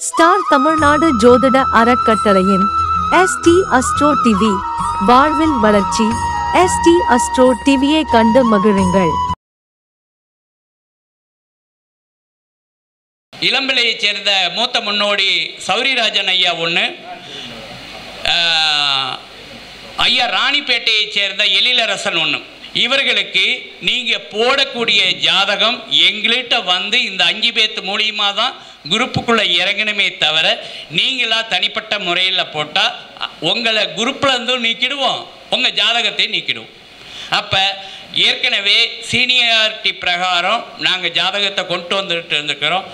Star Tamil Nadu ஜோதிட அறக்கட்டளையின் ST astro TV வாழ்வில் வளர்ச்சி. ST அஸ்ட்ரோ டிவியை கண்டு மகிழுங்கள். இளம்பிள்ளையைச் சேர்ந்த மூத்த முன்னோடி சௌரிராஜன் ஐயா ஒன்று, ஐயா ராணிப்பேட்டையைச் சேர்ந்த எழிலரசன் ஒன்று. இவர்களுக்கு நீங்கள் போடக்கூடிய ஜாதகம் எங்கள்கிட்ட வந்து இந்த 5 பேர்த்து மூலியமாக தான் குரூப்புக்குள்ளே இறங்கணுமே தவிர நீங்களாக தனிப்பட்ட முறையில் போட்டால் உங்களை குரூப்பில் இருந்தும் நீக்கிடுவோம், உங்கள் ஜாதகத்தை நீக்கிடுவோம். அப்போ ஏற்கனவே சீனியாரிட்டி பிரகாரம் நாங்கள் ஜாதகத்தை கொண்டு வந்துட்டு இருந்துக்கிறோம்.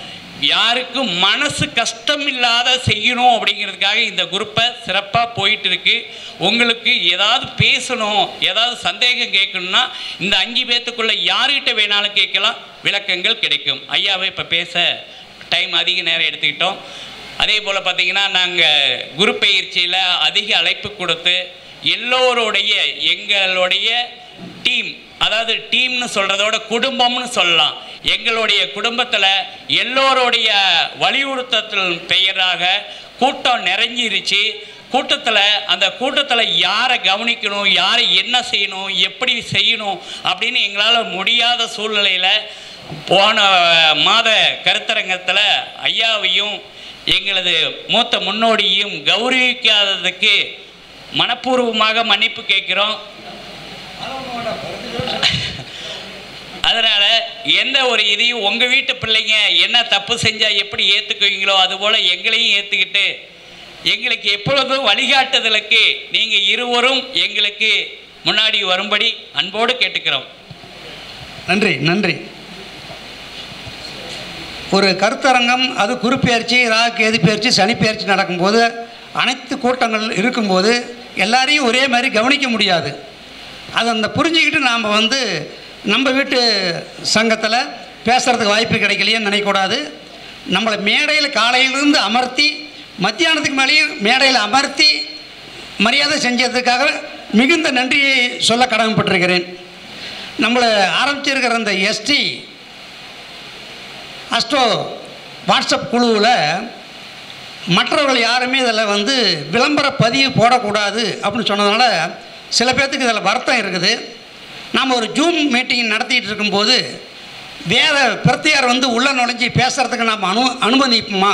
யாருக்கும் மனசு கஷ்டம் இல்லாத செய்யணும் அப்படிங்கிறதுக்காக இந்த குரூப்பை சிறப்பாக போயிட்டு இருக்கு. உங்களுக்கு ஏதாவது பேசணும், ஏதாவது சந்தேகம் கேட்கணுன்னா இந்த 5 பேர்த்துக்குள்ளே யார்கிட்ட வேணாலும் கேட்கலாம், விளக்கங்கள் கிடைக்கும். ஐயாவை இப்போ பேச டைம் அதிக நேரம் எடுத்துக்கிட்டோம். அதே போல் பார்த்திங்கன்னா நாங்கள் குரு பயிற்சியில் அதிக அழைப்பு கொடுத்து எல்லோருடைய எங்களுடைய டீம், அதாவது டீம்னு சொல்கிறதோட குடும்பம்னு சொல்லலாம், எங்களுடைய குடும்பத்தில் எல்லோருடைய வலியுறுத்தல் பெயராக கூட்டம் நிறைஞ்சிருச்சு. கூட்டத்தில் அந்த கூட்டத்தில் யாரை கவனிக்கணும், யாரை என்ன செய்யணும், எப்படி செய்யணும் அப்படின்னு எங்களால் முடியாத சூழ்நிலையில் போன மாத கருத்தரங்கத்தில் ஐயாவையும் எங்களது மூத்த முன்னோடியும் கௌரவிக்காததுக்கு மனப்பூர்வமாக மன்னிப்பு கேட்குறோம். அதனால் எந்த ஒரு இதையும் உங்கள் வீட்டு பிள்ளைங்க என்ன தப்பு செஞ்சால் எப்படி ஏற்றுக்குவீங்களோ அதுபோல் எங்களையும் ஏற்றுக்கிட்டு எங்களுக்கு எப்பொழுதும் வழிகாட்டுதலுக்கு நீங்கள் இருவரும் எங்களுக்கு முன்னாடி வரும்படி அன்போடு கேட்டுக்கிறோம். நன்றி நன்றி. ஒரு கருத்தரங்கம், அது குருப்பெயர்ச்சி, ராகு பயிற்சி, சனி பயிற்சி நடக்கும்போது அனைத்து கூட்டங்கள் இருக்கும்போது எல்லாரையும் ஒரே மாதிரி கவனிக்க முடியாது. அதை அந்த புரிஞ்சுக்கிட்டு நாம் நம்ம வீட்டு சங்கத்தில் பேசுகிறதுக்கு வாய்ப்பு கிடைக்கலையேன்னு நினைக்கக்கூடாது. நம்மளை மேடையில் காலையிலிருந்து அமர்த்தி மத்தியானத்துக்கு மேலேயும் மேடையில் அமர்த்தி மரியாதை செஞ்சதுக்காக மிகுந்த நன்றியை சொல்ல கடமைப்பட்டிருக்கிறேன். நம்மளை ஆரம்பிச்சிருக்கிற அந்த ST அஸ்ட்ரோ வாட்ஸ்அப் குழுவில் மற்றவர்கள் யாருமே இதில் விளம்பர பதிவு போடக்கூடாது அப்படின்னு சொன்னதுனால சில பேர்த்துக்கு இதில் வருத்தம் இருக்குது. நாம் ஒரு ஜூம் மீட்டிங் நடத்திட்டு இருக்கும்போது வேறு பிரத்தியார் உள்ளே நுழைஞ்சி பேசுகிறதுக்கு நாம் அனுமதிப்போமா?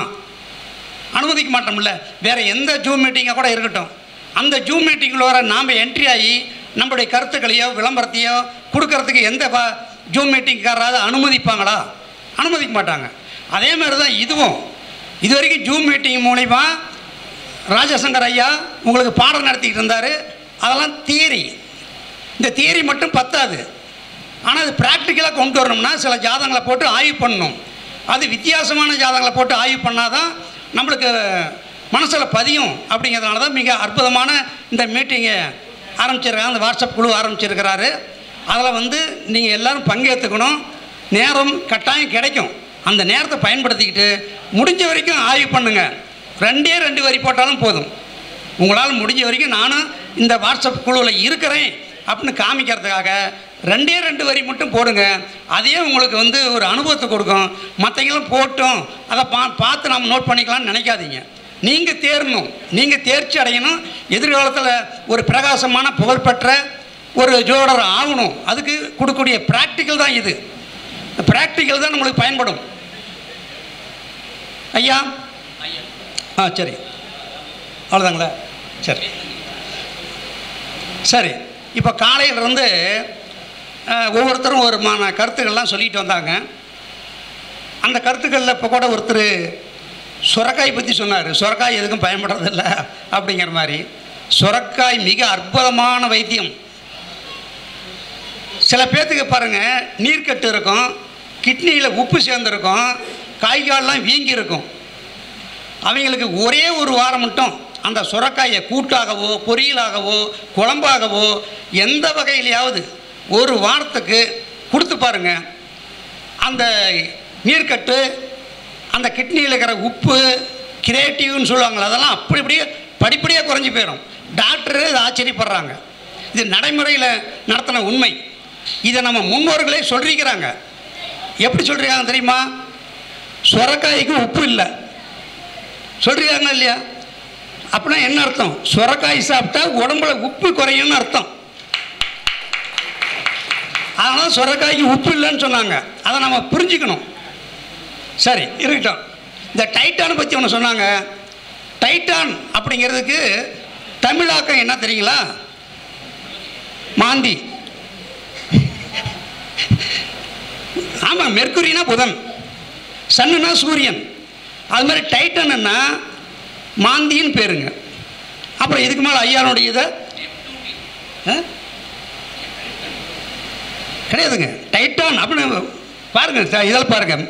அனுமதிக்க மாட்டோம்ல. வேறு எந்த ஜூம் மீட்டிங்காக கூட இருக்கட்டும், அந்த ஜூம் மீட்டிங்கில் வர நாம் என்ட்ரி ஆகி நம்மளுடைய கருத்துக்களையோ விளம்பரத்தையோ கொடுக்கறதுக்கு எந்த ஜூம் மீட்டிங்காராவது அனுமதிப்பாங்களா? அனுமதிக்க மாட்டாங்க. அதே மாதிரி தான் இதுவும். இது வரைக்கும் ஜூம் மீட்டிங் மூலிமா ராஜசங்கர் ஐயா உங்களுக்கு பாடம் நடத்திக்கிட்டு இருந்தார். அதெல்லாம் தியரி. இந்த தியரி மட்டும் பத்தாது. ஆனால் அது ப்ராக்டிக்கலாக கொண்டு வரணும்னா சில ஜாதகங்களை போட்டு ஆய்வு பண்ணணும். அது வித்தியாசமான ஜாதகங்களை போட்டு ஆய்வு பண்ணால் தான் நம்மளுக்கு மனசில் பதியும். அப்படிங்கிறதுனால தான் மிக அற்புதமான இந்த மீட்டிங்கை ஆரம்பிச்சிருக்காங்க. அந்த வாட்ஸ்அப் குழு ஆரம்பிச்சிருக்கிறாரு. அதில் நீங்கள் எல்லோரும் பங்கேற்றுக்கணும். நேரம் கட்டாயம் கிடைக்கும். அந்த நேரத்தை பயன்படுத்திக்கிட்டு முடிஞ்ச வரைக்கும் ஆய்வு பண்ணுங்கள். 2 வரி போட்டாலும் போதும். உங்களால் முடிஞ்ச வரைக்கும் நானும் இந்த வாட்ஸ்அப் குழுவில் இருக்கிறேன் அப்படின்னு காமிக்கிறதுக்காக 2 வரி மட்டும் போடுங்க. அதே உங்களுக்கு ஒரு அனுபவத்தை கொடுக்கும். மற்றவங்களும் போட்டோம் அதை பார்த்து நம்ம நோட் பண்ணிக்கலாம்னு நினைக்காதீங்க. நீங்கள் தேரணும், நீங்கள் தேர்ச்சி அடையணும். எதிர்காலத்தில் ஒரு பிரகாசமான புகழ்பெற்ற ஒரு ஜோடர் ஆகணும். அதுக்கு கொடுக்கக்கூடிய ப்ராக்டிக்கல் தான் இது. ப்ராக்டிக்கல் தான் நம்மளுக்கு பயன்படும். ஐயா சரி, அவ்வளோதாங்களா? சரி சரி. இப்போ காலையிலிருந்து ஒவ்வொருத்தரும் ஒரு கருத்துக்கள்லாம் சொல்லிட்டு வந்தாங்க. அந்த கருத்துக்களில் இப்போ கூட ஒருத்தர் சுரக்காய் பற்றி சொன்னார். சுரக்காய் எதுக்கும் பயன்படுறதில்ல அப்படிங்கிற மாதிரி. சுரக்காய் மிக அற்புதமான வைத்தியம். சில பேர்த்துக்கு பாருங்கள், நீர்க்கட்டு இருக்கும், கிட்னியில் உப்பு சேர்ந்துருக்கும், காய்காலெலாம் வீங்கி இருக்கும். அவங்களுக்கு ஒரே ஒரு வாரம் மட்டும் அந்த சுரக்காயை கூட்டாகவோ பொரியலாகவோ குழம்பாகவோ எந்த வகையிலையாவது ஒரு வாரத்துக்கு கொடுத்து பாருங்கள். அந்த நீர்க்கட்டு, அந்த கிட்னியில் இருக்கிற உப்பு, கிரியேட்டிவ்னு சொல்லுவாங்களே, அதெல்லாம் அப்படி இப்படியே படிப்படியாக குறைஞ்சி போயிடும். டாக்டரு இது ஆச்சரியப்படுறாங்க. இது நடைமுறையில் நடத்தின உண்மை. இதை நம்ம முன்னோர்களே சொல்லிக்கிறாங்க. எப்படி சொல்கிறாங்க தெரியுமா? சுரக்காய்க்கு உப்பு இல்லை, சொல்கிறாங்க இல்லையா? அப்படின்னா என்ன அர்த்தம்? சுரக்காய் சாப்பிட்டா உடம்புல உப்பு குறையும்னு அர்த்தம். அதனால் சுரக்காய்க்கு உப்பு இல்லைன்னு சொன்னாங்க. அதை நம்ம புரிஞ்சுக்கணும். சரி, இருக்கட்டும். இந்த டைட்டானை பற்றி ஒன்று சொன்னாங்க. டைட்டான் அப்படிங்கிறதுக்கு தமிழாக்கம் என்ன தெரியுங்களா? மாந்தி. ஆமாம், மெர்க்குரினா புதன், சன்னுனா சூரியன். அது மாதிரி டைட்டன்னா மாந்தின்னு பேருங்க. அப்புறம் இதுக்கு மேலே ஐயானுடைய இதை கிடையாதுங்க. டைட்டான் அப்படின்னு பாருங்கள், இதில் பாருங்கள்.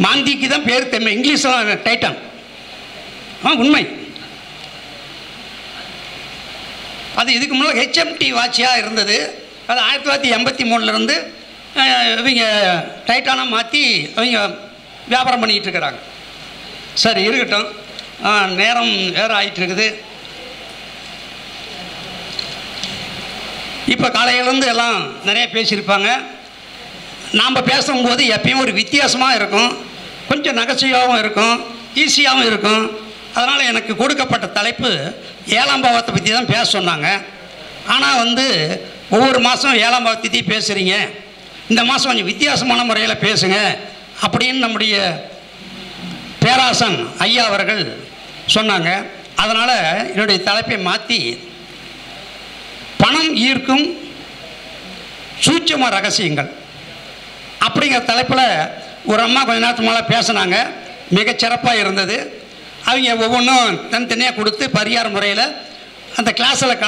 மாந்திக்கு தான் பேர் தெரியல, இங்கிலீஷில் டைட்டான். உண்மை. அது இதுக்கு முன்னாடி ஹெச்எம்டி வாட்சியாக இருந்தது. அது 1983 இவங்க டைட்டானாக மாற்றி அவங்க வியாபாரம் பண்ணிக்கிட்டு இருக்கிறாங்க. சரி, இருக்கட்டும். நேரம் வேறு ஆகிட்டுருக்குது. இப்போ காலையிலேருந்து எல்லாம் நிறைய பேசியிருப்பாங்க. நாம் பேசும்போது எப்பயும் ஒரு வித்தியாசமாக இருக்கும், கொஞ்சம் நகைச்சுவையாகவும் இருக்கும், ஈஸியாகவும் இருக்கும். அதனால் எனக்கு கொடுக்கப்பட்ட தலைப்பு 7ஆம் பாவத்தை பற்றி தான் பேச சொன்னாங்க. ஆனால் ஒவ்வொரு மாதம் 7ஆம் பாவத்தை பற்றி பேசுகிறீங்க, இந்த மாதம் கொஞ்சம் வித்தியாசமான முறையில் பேசுங்க அப்படின்னு நம்முடைய பேராசன் ஐயா அவர்கள் சொன்னாங்க. அதனால் என்னுடைய தலைப்பை மாற்றி பணம் ஈர்க்கும் சூட்சும ரகசியங்கள் அப்படிங்கிற தலைப்பில் ஒரு அம்மா கொஞ்ச நேரத்துக்கு மேலே பேசினாங்க. மிகச்சிறப்பாக இருந்தது. அவங்க ஒவ்வொன்றும் தனித்தனியாக கொடுத்து பரிகார முறையில் அந்த கிளாஸில்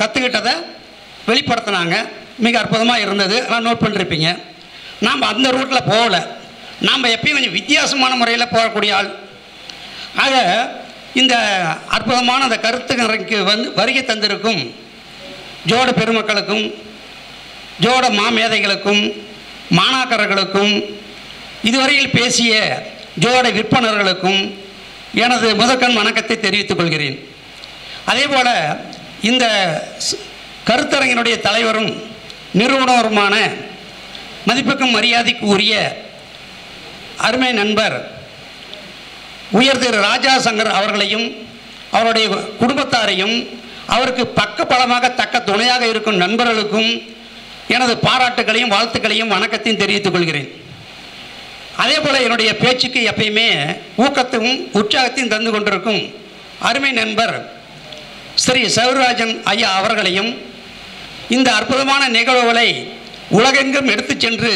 கற்றுக்கிட்டதை வெளிப்படுத்தினாங்க. மிக அற்புதமாக இருந்தது. அதெல்லாம் நோட் பண்ணிருப்பீங்க. நாம் அந்த ரூட்டில் போகலை. நாம் எப்பயும் கொஞ்சம் வித்தியாசமான முறையில் போகக்கூடிய ஆள். ஆக இந்த அற்புதமான அந்த கருத்துக்கு வருகை தந்திருக்கும் ஜோட பெருமக்களுக்கும், ஜோட மாமேதைகளுக்கும், மாணாக்கர்களுக்கும், இதுவரையில் பேசிய ஜோட விற்பனர்களுக்கும் எனது முதற்கண் வணக்கத்தை தெரிவித்துக் கொள்கிறேன். அதே போல் இந்த கருத்தரங்கினுடைய தலைவரும் நிறுவனருமான மதிப்புக்கும் மரியாதைக்கு உரிய அருமை நண்பர் உயர் திரு ராஜா சங்கர் அவர்களையும் அவருடைய குடும்பத்தாரையும் அவருக்கு பக்க பலமாக தக்க துணையாக இருக்கும் நண்பர்களுக்கும் எனது பாராட்டுகளையும் வாழ்த்துக்களையும் வணக்கத்தையும் தெரிவித்துக் கொள்கிறேன். அதே போல் என்னுடைய பேச்சுக்கு எப்பயுமே ஊக்கத்தையும் உற்சாகத்தையும் தந்து கொண்டிருக்கும் அருமை நண்பர் ஸ்ரீ சௌராஜன் ஐயா அவர்களையும் இந்த அற்புதமான நிகழ்வுகளை உலகெங்கும் எடுத்து சென்று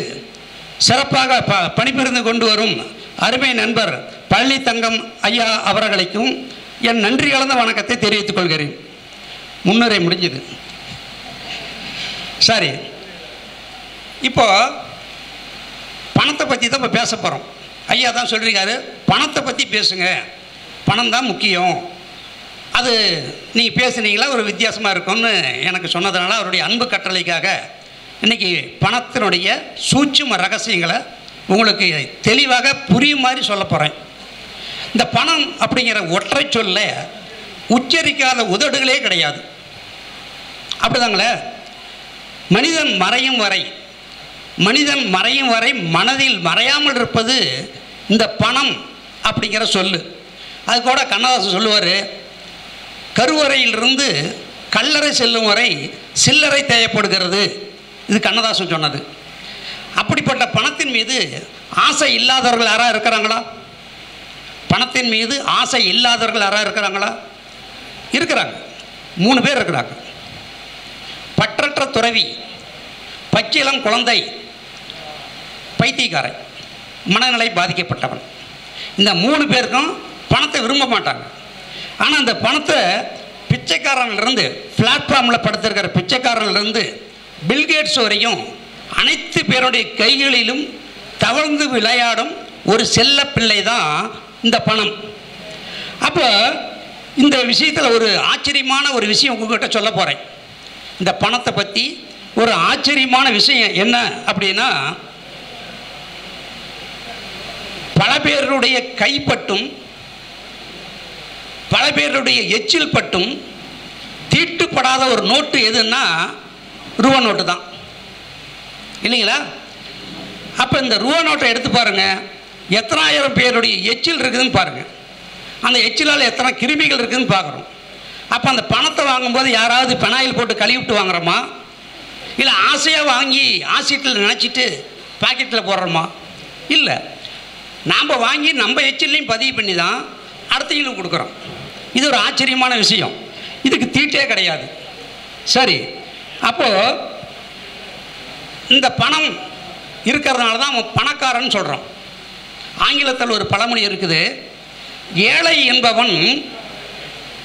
சிறப்பாக பணிபுரிந்து கொண்டு வரும் அருமை நண்பர் பழனி தங்கம் ஐயா அவர்களுக்கும் என் நன்றி கலந்த வணக்கத்தை தெரிவித்துக் கொள்கிறேன். முன்னுரை முடிஞ்சது. சரி, இப்போ பணத்தை பற்றி தான் இப்போ பேச போகிறோம். ஐயா தான் சொல்லியிருக்காரு, பணத்தை பற்றி பேசுங்க, பணம் தான் முக்கியம். அது நீங்கள் பேசுனீங்களா ஒரு வித்தியாசமாக இருக்கும்னு எனக்கு சொன்னதுனால அவருடைய அன்பு கட்டளைக்காக இன்றைக்கி பணத்தினுடைய சூட்சும ரகசியங்களை உங்களுக்கு தெளிவாக புரியும் மாதிரி சொல்ல போகிறேன். இந்த பணம் அப்படிங்கிற ஒற்றை சொல்ல உச்சரிக்காத உதடுகளே கிடையாது. அப்படிதாங்களே? மனிதன் மறையும் வரை மனதில் மறையாமல் இருப்பது இந்த பணம் அப்படிங்கிற சொல்லு. அது கூட கண்ணதாசன் சொல்லுவார், கருவறையிலிருந்து கல்லறை செல்லும் வரை சில்லறை தேவைப்படுகிறது. இது கண்ணதாசன் சொன்னது. அப்படிப்பட்ட பணத்தின் மீது ஆசை இல்லாதவர்கள் யாராக இருக்கிறாங்களா? பணத்தின் மீது ஆசை இல்லாதவர்கள் யாராக இருக்கிறாங்களா? இருக்கிறாங்க. 3 பேர் இருக்கிறாங்க. பற்றற்ற துறவி, பச்சிளம் குழந்தை, பைத்தியக்காரன், மனநிலை பாதிக்கப்பட்டவன். இந்த 3 பேருக்கும் பணத்தை விரும்ப மாட்டாங்க. ஆனால் அந்த பணத்தை பிச்சைக்காரன்லேருந்து, பிளாட்ஃபார்மில் படுத்திருக்கிற பிச்சைக்காரன்லேருந்து பில்கேட்ஸ் வரையும் அனைத்து பேருடைய கைகளிலும் தவழ்ந்து விளையாடும் ஒரு செல்ல பிள்ளை தான் இந்த பணம். அப்போ இந்த விஷயத்தில் ஒரு ஆச்சரியமான ஒரு விஷயம் உங்கள்கிட்ட சொல்ல போகிறேன். இந்த பணத்தை பற்றி ஒரு ஆச்சரியமான விஷயம் என்ன அப்படின்னா, பல பேருடைய கைப்பட்டும் பல பேருடைய எச்சில் பட்டும் தீட்டுப்படாத ஒரு நோட்டு எதுன்னா ரூபா நோட்டு தான், இல்லைங்களா? அப்போ இந்த ரூபா நோட்டை எடுத்து பாருங்கள், எத்தனாயிரம் பேருடைய எச்சில் இருக்குதுன்னு பாருங்கள். அந்த எச்சிலால் எத்தனை கிருமிகள் இருக்குதுன்னு பார்க்குறோம். அப்போ அந்த பணத்தை வாங்கும்போது யாராவது பெனாயில் போட்டு கழுவிட்டு வாங்குறோமா, இல்லை ஆசையாக வாங்கி ஆசிட்டில் நினச்சிட்டு பாக்கெட்டில் போடுறோமா? இல்லை, நாம் வாங்கி நம்ம எச்சிலையும் பதிவு பண்ணி தான் அடுத்தவங்களுக்கு கொடுக்குறோம். இது ஒரு ஆச்சரியமான விஷயம். இதுக்கு தீட்டே கிடையாது. சரி, அப்போது இந்த பணம் இருக்கிறதுனால தான் அவன் பணக்காரன் சொல்கிறோம். ஆங்கிலத்தில் ஒரு பழமொழி இருக்குது, ஏழை என்பவன்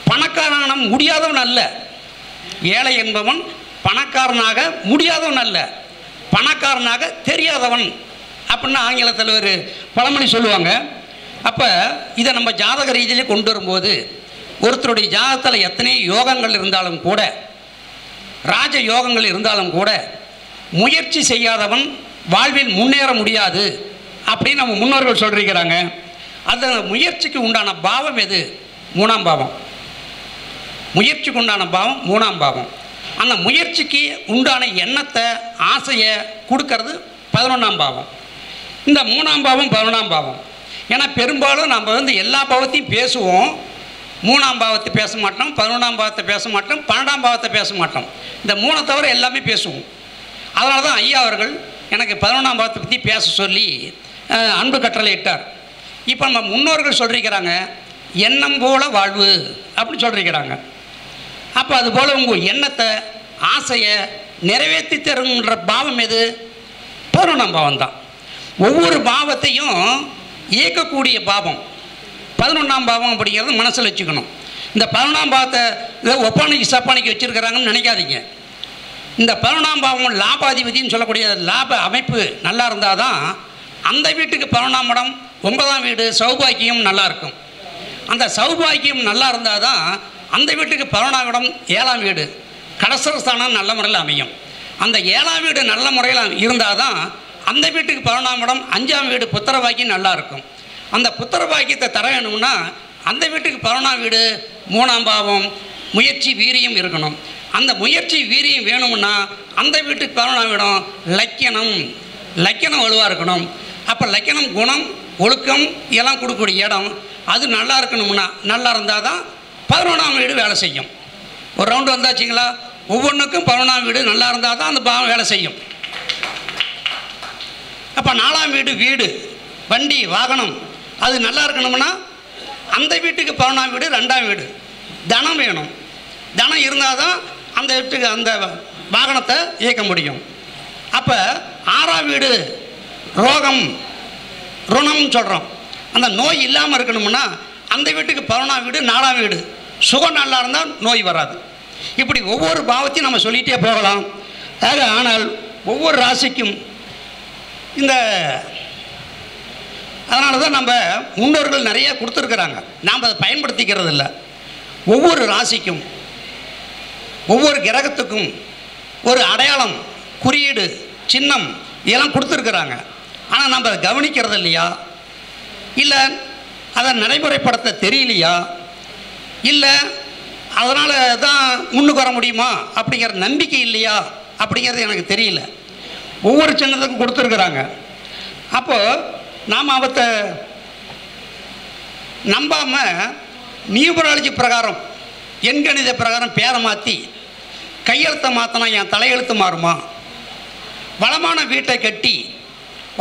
பணக்காரனாக முடியாதவன் அல்ல. ஏழை என்பவன் பணக்காரனாக முடியாதவன் அல்ல, பணக்காரனாக தெரியாதவன் அப்படின்னு ஆங்கிலத்தில் ஒரு பழமொழி சொல்லுவாங்க. அப்போ இதை நம்ம ஜாதக ரீதியிலே கொண்டு வரும்போது ஒருத்தருடைய ஜாதகத்தில் எத்தனை யோகங்கள் இருந்தாலும் கூட, ராஜ யோகங்கள் இருந்தாலும் கூட, முயற்சி செய்யாதவன் வாழ்வில் முன்னேற முடியாது அப்படின்னு நம்ம முன்னோர்கள் சொல்லியிருக்கிறாங்க. அந்த முயற்சிக்கு உண்டான பாவம் எது? 3ஆம் பாவம். முயற்சிக்கு உண்டான பாவம் 3ஆம் பாவம். அந்த முயற்சிக்கு உண்டான எண்ணத்தை, ஆசையை கொடுக்கறது 11ஆம் பாவம். இந்த 3ஆம் பாவம் 11ஆம் பாவம். ஏன்னா பெரும்பாலும் நம்ம எல்லா பாவத்தையும் பேசுவோம். 3ஆம் பாவத்தை பேச மாட்டோம், 11ஆம் பாவத்தை பேச மாட்டோம், 12ஆம் பாவத்தை பேச மாட்டோம். இந்த 3 தவிர எல்லாமே பேசுவோம். அதனால தான் ஐயா அவர்கள் எனக்கு 11ஆம் பாவத்தை பற்றி பேச சொல்லி அன்பு கட்டளை இட்டார். இப்போ நம்ம முன்னோர்கள் சொல்லியிருக்கிறாங்க, எண்ணம் போல வாழ்வு அப்படின்னு சொல்லியிருக்கிறாங்க. அப்போ அதுபோல் உங்கள் எண்ணத்தை, ஆசையை நிறைவேற்றி தருகின்ற பாவம் எது? 11ஆம் பாவம் தான். ஒவ்வொரு பாவத்தையும் இயக்கக்கூடிய பாவம் 11ஆம் பாவம் அப்படிங்கிறது மனசில் வச்சுக்கணும். இந்த 11ஆம் பாவத்தை இதை ஒப்பானிக்கு சப்பானிக்கு வச்சுருக்கிறாங்கன்னு நினைக்காதீங்க. இந்த 11ஆம் பாவம் லாபாதிபதினு சொல்லக்கூடிய லாப அமைப்பு நல்லா இருந்தால் தான் அந்த வீட்டுக்கு 11ஆம் இடம், 9ஆம் வீடு சௌபாக்கியம் நல்லாயிருக்கும். அந்த சௌபாக்கியம் நல்லா இருந்தால் தான் அந்த வீட்டுக்கு 11ஆம் இடம், 7ஆம் வீடு கடசரஸ்தானம் நல்ல முறையில் அமையும். அந்த 7ஆம் வீடு நல்ல முறையில் இருந்தால் தான் அந்த வீட்டுக்கு 11ஆம் இடம், 5ஆம் வீடு புத்திரபாக்கியம் நல்லாயிருக்கும். அந்த புத்திரபாக்கியத்தை தர வேணும்னா அந்த வீட்டுக்கு 11ஆம் வீடு, 3ஆம் பாவம் முயற்சி வீரியம் இருக்கணும். அந்த முயற்சி வீரியம் வேணும்னா அந்த வீட்டுக்கு 11ஆம் இடம் லக்கணம் வலுவாக இருக்கணும். அப்போ லக்கணம், குணம், ஒழுக்கம் இதெல்லாம் கொடுக்கக்கூடிய இடம் அது நல்லா இருக்கணும்னா, நல்லா இருந்தால் தான் 11ஆம் வீடு வேலை செய்யும். ஒரு ரவுண்டு வந்தாச்சுங்களா? ஒவ்வொன்றுக்கும் 11ஆம் வீடு நல்லா இருந்தால் தான் அந்த பாவம் வேலை செய்யும். அப்போ 4ஆம் வீடு, வீடு, வண்டி, வாகனம் அது நல்லா இருக்கணும்னா அந்த வீட்டுக்கு 11ஆம் வீடு, 2ஆம் வீடு. தனம் வேணும். தனம் இருந்தால் தான் அந்த வீட்டுக்கு அந்த வாகனத்தை இயக்க முடியும். அப்போ 6ஆம் வீடு ரோகம், ருணம்னு சொல்கிறோம். அந்த நோய் இல்லாமல் இருக்கணும்னா அந்த வீட்டுக்கு 11ஆம் வீடு, 4ஆம் வீடு சுகம் நல்லா இருந்தால் நோய் வராது. இப்படி ஒவ்வொரு பாவத்தையும் நம்ம சொல்லிகிட்டே போகலாம். ஆனால் ஒவ்வொரு ராசிக்கும் இந்த அதனால தான் நம்ம முன்னோர்கள் நிறைய கொடுத்துருக்குறாங்க, நாம் அதை பயன்படுத்திக்கிறது இல்லை. ஒவ்வொரு ராசிக்கும் ஒவ்வொரு கிரகத்துக்கும் ஒரு அடையாளம், குறியீடு, சின்னம் இதெல்லாம் கொடுத்துருக்குறாங்க. ஆனால் நம்ம அதை கவனிக்கிறது இல்லையா, இல்லை அதை நடைமுறைப்படுத்த தெரியலையா, இல்லை அதனால் தான் முன்னுக்கு வர முடியுமா அப்படிங்கிற நம்பிக்கை இல்லையா அப்படிங்கிறது எனக்கு தெரியல. ஒவ்வொரு சின்னத்துக்கும் கொடுத்துருக்குறாங்க. அப்போது நாம் அவத்தை நம்பாமல் நியூமராலஜி பிரகாரம், எண்கணித பிரகாரம் பேரை மாற்றி கையெழுத்தை மாற்றினா என் தலையெழுத்து மாறுமா? வளமான வீட்டை கட்டி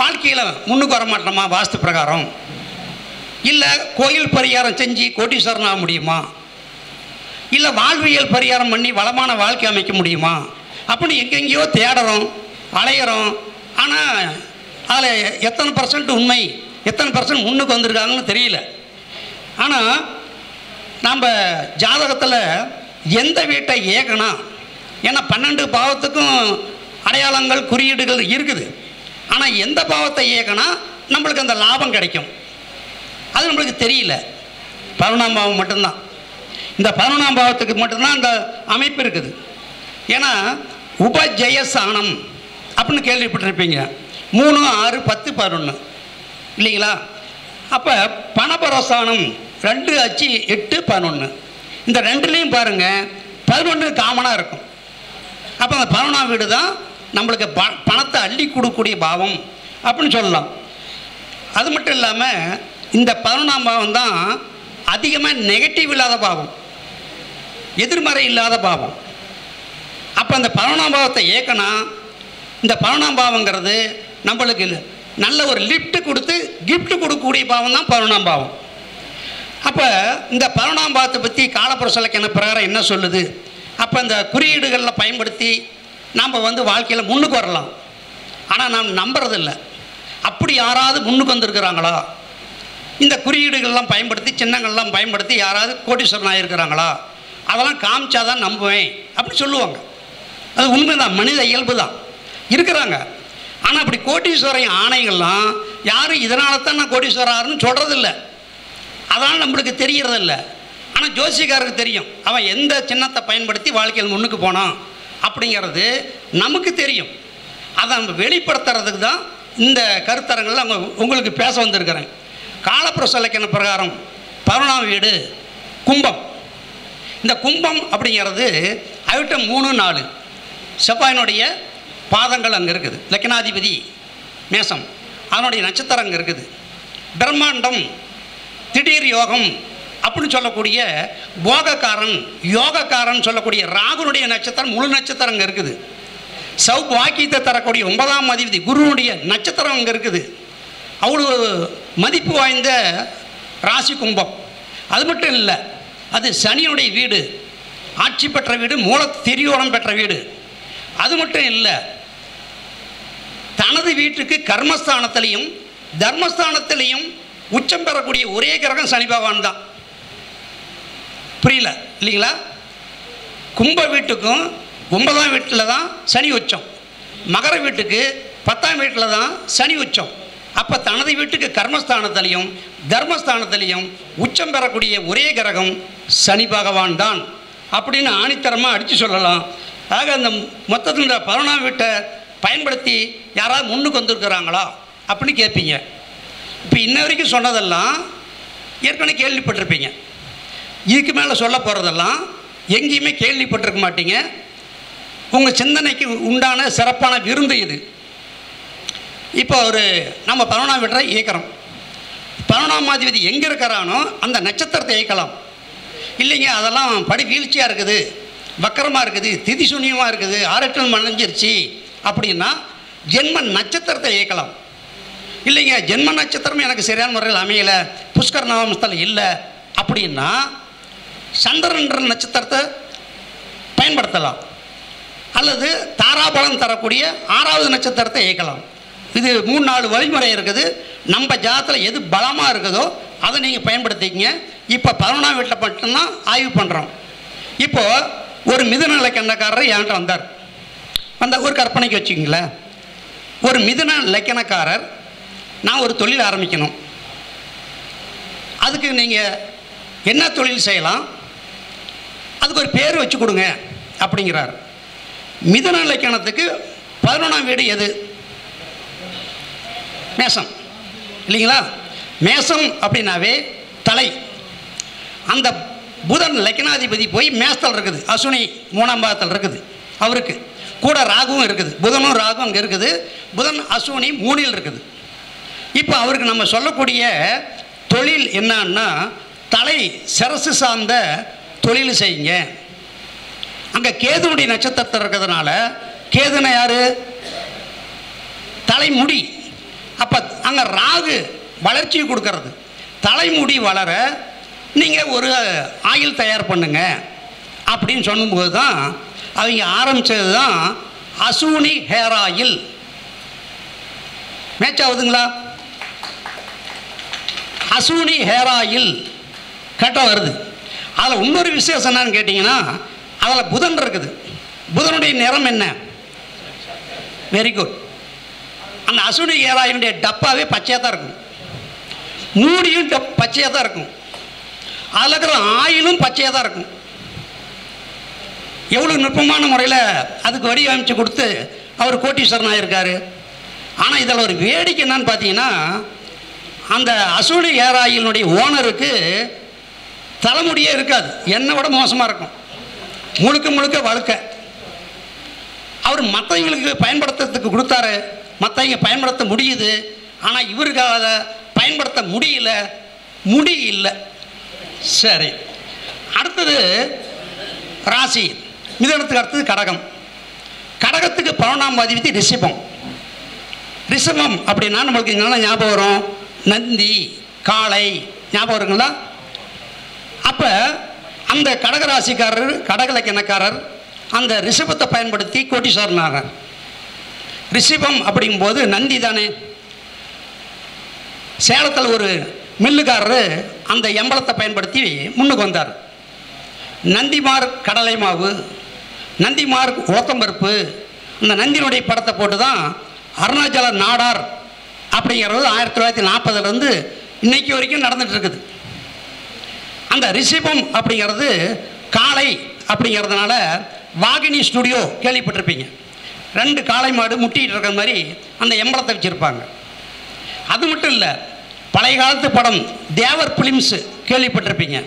வாழ்க்கையில் முன்னுக்கு வர மாட்டோமா வாஸ்து பிரகாரம்? இல்லை கோயில் பரிகாரம் செஞ்சு கோட்டீஸ்வரன் ஆக முடியுமா? இல்லை வாழ்வியல் பரிகாரம் பண்ணி வளமான வாழ்க்கை அமைக்க முடியுமா? அப்படின்னு எங்கெங்கேயோ தேடுறோம், அலையிறோம். ஆனால் அதில் எத்தனை % உண்மை, எத்தனை % முன்னுக்கு வந்திருக்காங்கன்னு தெரியல. ஆனால் நம்ம ஜாதகத்தில் எந்த வீட்டை இயக்கணும், ஏன்னா 12 பாவத்துக்கும் அடையாளங்கள், குறியீடுகள் இருக்குது. ஆனால் எந்த பாவத்தை இயக்கினா நம்மளுக்கு அந்த லாபம் கிடைக்கும் அது நம்மளுக்கு தெரியல. 11ஆம் பாவம் மட்டும்தான், இந்த 11ஆம் பாவத்துக்கு மட்டும்தான் அந்த அமைப்பு இருக்குது. ஏன்னா உபஜயசானம் அப்படின்னு கேள்விப்பட்டிருப்பீங்க. 3, 6, 10, 11 இல்லைங்களா? அப்போ பணபரசானம் 2, 5, 8, 11 இந்த ரெண்டுலேயும் பாருங்கள் 11 காமனாக இருக்கும். அப்போ அந்த 11ஆம் வீடு தான் நம்மளுக்கு பணத்தை அள்ளி கொடுக்கக்கூடிய பாவம் அப்படின்னு சொல்லலாம். அது மட்டும் இல்லாமல் இந்த 11ஆம் பாவம் தான் அதிகமாக நெகட்டிவ் இல்லாத பாவம், எதிர்மறை இல்லாத பாவம். அப்போ அந்த 11ஆம் பாவத்தை இயக்கணும். இந்த 11ஆம் பாவங்கிறது நம்மளுக்கு நல்ல ஒரு லிஃப்ட் கொடுத்து கிஃப்ட் கொடுக்கக்கூடிய பாவம் தான் 11ஆம் பாவம். அப்போ இந்த 11ஆம் பாவத்தை பற்றி காலப்புருஷ இலக்கண பிரகாரம் என்ன சொல்லுது? அப்போ இந்த குறியீடுகளில் பயன்படுத்தி நாம் வாழ்க்கையில் முன்னுக்கு வரலாம். ஆனால் நாம் நம்புறதில்லை. அப்படி யாராவது முன்னுக்கு வந்திருக்கிறாங்களா? இந்த குறியீடுகள்லாம் பயன்படுத்தி சின்னங்கள்லாம் பயன்படுத்தி யாராவது கோடீஸ்வரன் ஆகியிருக்கிறாங்களா? அதெல்லாம் காமிச்சாதான் நம்புவேன் அப்படி சொல்லுவாங்க. அது உண்மைதான், மனித இயல்பு தான், இருக்கிறாங்க. ஆனால் அப்படி கோடீஸ்வரன் ஆணைகள்லாம் யாரும் இதனால தான் நான் கோடீஸ்வரர்னு சொல்கிறதில்ல. அதனால் நம்மளுக்கு தெரியறதில்ல. ஆனால் ஜோசியக்காரருக்கு தெரியும் அவன் எந்த சின்னத்தை பயன்படுத்தி வாழ்க்கையில் முன்னுக்கு போனான் அப்படிங்கிறது நமக்கு தெரியும். அதை நம்ம வெளிப்படுத்துறதுக்கு தான் இந்த கருத்தரங்களில் அவங்க உங்களுக்கு பேச வந்திருக்கிறேன். காலப்புருஷ இலக்கண பிரகாரம் 11ஆம் வீடு கும்பம். இந்த கும்பம் அப்படிங்கிறது அவிட்டம் 3, 4 செவ்வாயினுடைய பாதங்கள் அங்கே இருக்குது. லக்னாதிபதி மேசம், அதனுடைய நட்சத்திரம் அங்கே இருக்குது. பிரம்மாண்டம், திடீர் யோகம் அப்படின்னு சொல்லக்கூடிய போகக்காரன், யோகக்காரன் சொல்லக்கூடிய ராகுனுடைய நட்சத்திரம் முழு நட்சத்திரம் அங்கே இருக்குது. சௌபாக்கியத்தை தரக்கூடிய 9ஆம் அதிபதி குருவுடைய நட்சத்திரம் அங்கே இருக்குது. அவ்வளோ மதிப்பு வாய்ந்த ராசி கும்பம். அது மட்டும் இல்லை, அது சனியுடைய வீடு, ஆட்சி பெற்ற வீடு, மூல திரியோணம் பெற்ற வீடு. அது மட்டும் இல்லை, தனது வீட்டுக்கு கர்மஸ்தானத்திலையும் தர்மஸ்தானத்திலையும் உச்சம் பெறக்கூடிய ஒரே கிரகம் சனி பகவான் தான். புரியல இல்லைங்களா? கும்ப வீட்டுக்கும் 9ஆம் வீட்டில் தான் சனி உச்சம், மகர வீட்டுக்கு 10ஆம் வீட்டில் தான் சனி உச்சம். அப்போ தனது வீட்டுக்கு கர்மஸ்தானத்திலையும் தர்மஸ்தானத்திலையும் உச்சம் பெறக்கூடிய ஒரே கிரகம் சனி பகவான் தான் அப்படின்னு ஆணித்தரமாக அடித்து சொல்லலாம். ஆக அந்த மொத்தத்தில் இந்த 11ஆம் வீட்டை பயன்படுத்தி யாராவது முன்னுக்கு வந்திருக்கிறாங்களா அப்படின்னு கேட்பீங்க. இப்போ இன்ன வரைக்கும் சொன்னதெல்லாம் ஏற்கனவே கேள்விப்பட்டிருப்பீங்க. இதுக்கு மேலே சொல்ல போகிறதெல்லாம் எங்கேயுமே கேள்விப்பட்டிருக்க மாட்டீங்க. உங்கள் சிந்தனைக்கு உண்டான சிறப்பான விருந்து இது. இப்போ நம்ம 11ஆம் வீட்டை இயக்கிறோம். 11ஆம் அதிபதி எங்கே இருக்கிறானோ அந்த நட்சத்திரத்தை இயக்கலாம். இல்லைங்க அதெல்லாம் படி வீழ்ச்சியாக இருக்குது, வக்கரமாக இருக்குது, திதி சூன்யமாக இருக்குது, 6-8 மறைஞ்சிருச்சு அப்படின்னா ஜென்ம நட்சத்திரத்தை இயக்கலாம். இல்லைங்க ஜென்ம நட்சத்திரம் எனக்கு சரியான முறையில் அமையலை, புஷ்கர நவமஸ்தலம் இல்லை அப்படின்னா சந்திரன்ற நட்சத்திரத்தை பயன்படுத்தலாம். அல்லது தாராபலம் தரக்கூடிய 6வது நட்சத்திரத்தை இயக்கலாம். இது 3-4 வழிமுறை இருக்குது. நம்ம ஜாதத்தில் எது பலமாக இருக்குதோ அதை நீங்கள் பயன்படுத்திக்கிங்க. இப்போ 11ஆம் வீட்டில் மட்டும்தான் ஆய்வு பண்ணுறோம். இப்போது ஒரு மிதுன இலக்கணக்காரர் என்கிட்ட வந்தார். ஒரு கற்பனைக்கு வச்சுக்கிங்களேன், ஒரு மிதுன இலக்கணக்காரர் நான் ஒரு தொழில் ஆரம்பிக்கணும், அதுக்கு நீங்கள் என்ன தொழில் செய்யலாம், அதுக்கு ஒரு பேர் வச்சு கொடுங்க அப்படிங்கிறார். மிதுன இலக்கணத்துக்கு 11ஆம் வீடு எது? மேசம் இல்லைங்களா? மேசம் அப்படின்னாவே தலை. அந்த புதன் லக்னாதிபதி போய் மேசத்தில் இருக்குது, அசுனி 3ஆம் பாதத்தில் இருக்குது. அவருக்கு கூட ராகுவும் இருக்குது, புதனும் ராகும் அங்கே இருக்குது. புதன் அசுனி 3இல் இருக்குது. இப்போ அவருக்கு நம்ம சொல்லக்கூடிய தொழில் என்னன்னா தலை சிரசு சார்ந்த தொழில் செய்யுங்க. அங்கே கேதுனுடைய நட்சத்திரத்தில் இருக்கிறதுனால, கேதுனா யார்? தலைமுடி. அப்போ அங்கே ராகு வளர்ச்சி கொடுக்கறது. தலைமுடி வளர நீங்கள் ஒரு ஆயில் தயார் பண்ணுங்க அப்படின்னு சொல்லும்போது தான் அவங்க ஆரம்பித்தது தான் அசூனி ஹேர் ஆயில். மேட்ச் ஆகுதுங்களா? அசூனி ஹேர் ஆயில் கரெக்டாக வருது. அதில் இன்னொரு விசேஷம் என்னன்னு கேட்டிங்கன்னா, அதில் புதன் இருக்குது. புதனுடைய நிறம் என்ன? Very good. அந்த அசுனி ஹேர் ஆயிலுடைய டப்பாவே பச்சையாக தான் இருக்கும், மூடியும் பச்சையாக தான் இருக்கும், அதில் இருக்கிற ஆயிலும் பச்சையாக தான் இருக்கும். எவ்வளோ நுட்பமான முறையில் அதுக்கு வடிவமைச்சு கொடுத்து அவர் கோட்டீஸ்வரன் ஆகியிருக்காரு. ஆனால் இதில் ஒரு வேடிக்கை என்னன்னு பார்த்தீங்கன்னா, அந்த அசுனி ஹேர் ஆயிலுடைய ஓனருக்கு தலைமுடியே இருக்காது, என்னை விட மோசமாக இருக்கும், முழுக்க முழுக்க வழுக்க. அவர் மற்றவங்களுக்கு பயன்படுத்துறதுக்கு கொடுத்தாரு, மற்றவங்க பயன்படுத்த முடியுது. ஆனால் இவருக்கு அதை பயன்படுத்த முடியல, முடி இல்லை, சரி, அடுத்தது ராசி மிதுனத்துக்கு அடுத்தது கடகம். கடகத்துக்கு 11ஆம் அதிபதி ரிஷபம். ரிஷபம் அப்படின்னா நம்மளுக்கு நல்லா ஞாபகம் வரும், நந்தி, காளை ஞாபகம் வருங்களா? அப்போ அந்த கடகராசிக்காரர், கடகலக்கணக்காரர் அந்த ரிஷபத்தை பயன்படுத்தி கோட்டீஸ்வரனானார். ரிஷபம் அப்படிங்கும்போது நந்தி தானே. சேலத்தில் ஒரு மில்லுக்காரர் அந்த எம்பளத்தை பயன்படுத்தி முன்னுக்கு வந்தார். நந்திமார் கடலை மாவு, நந்திமார் ஓத்தம்பருப்பு, அந்த நந்தியினுடைய படத்தை போட்டு தான் அருணாச்சல நாடார் அப்படிங்கிறது 1940 இன்னைக்கு வரைக்கும் நடந்துட்டு இருக்குது. அந்த ரிஷபம் அப்படிங்கிறது காளை அப்படிங்கிறதுனால வாகினி ஸ்டுடியோ கேள்விப்பட்டிருப்பீங்க. 2 காளை மாடு முட்டிகிட்டு இருக்கிற மாதிரி அந்த எம்பளத்தை வச்சுருப்பாங்க. அது மட்டும் இல்லை, பழைய காலத்து படம் தேவர் பிலிம்ஸு கேள்விப்பட்டிருப்பீங்க.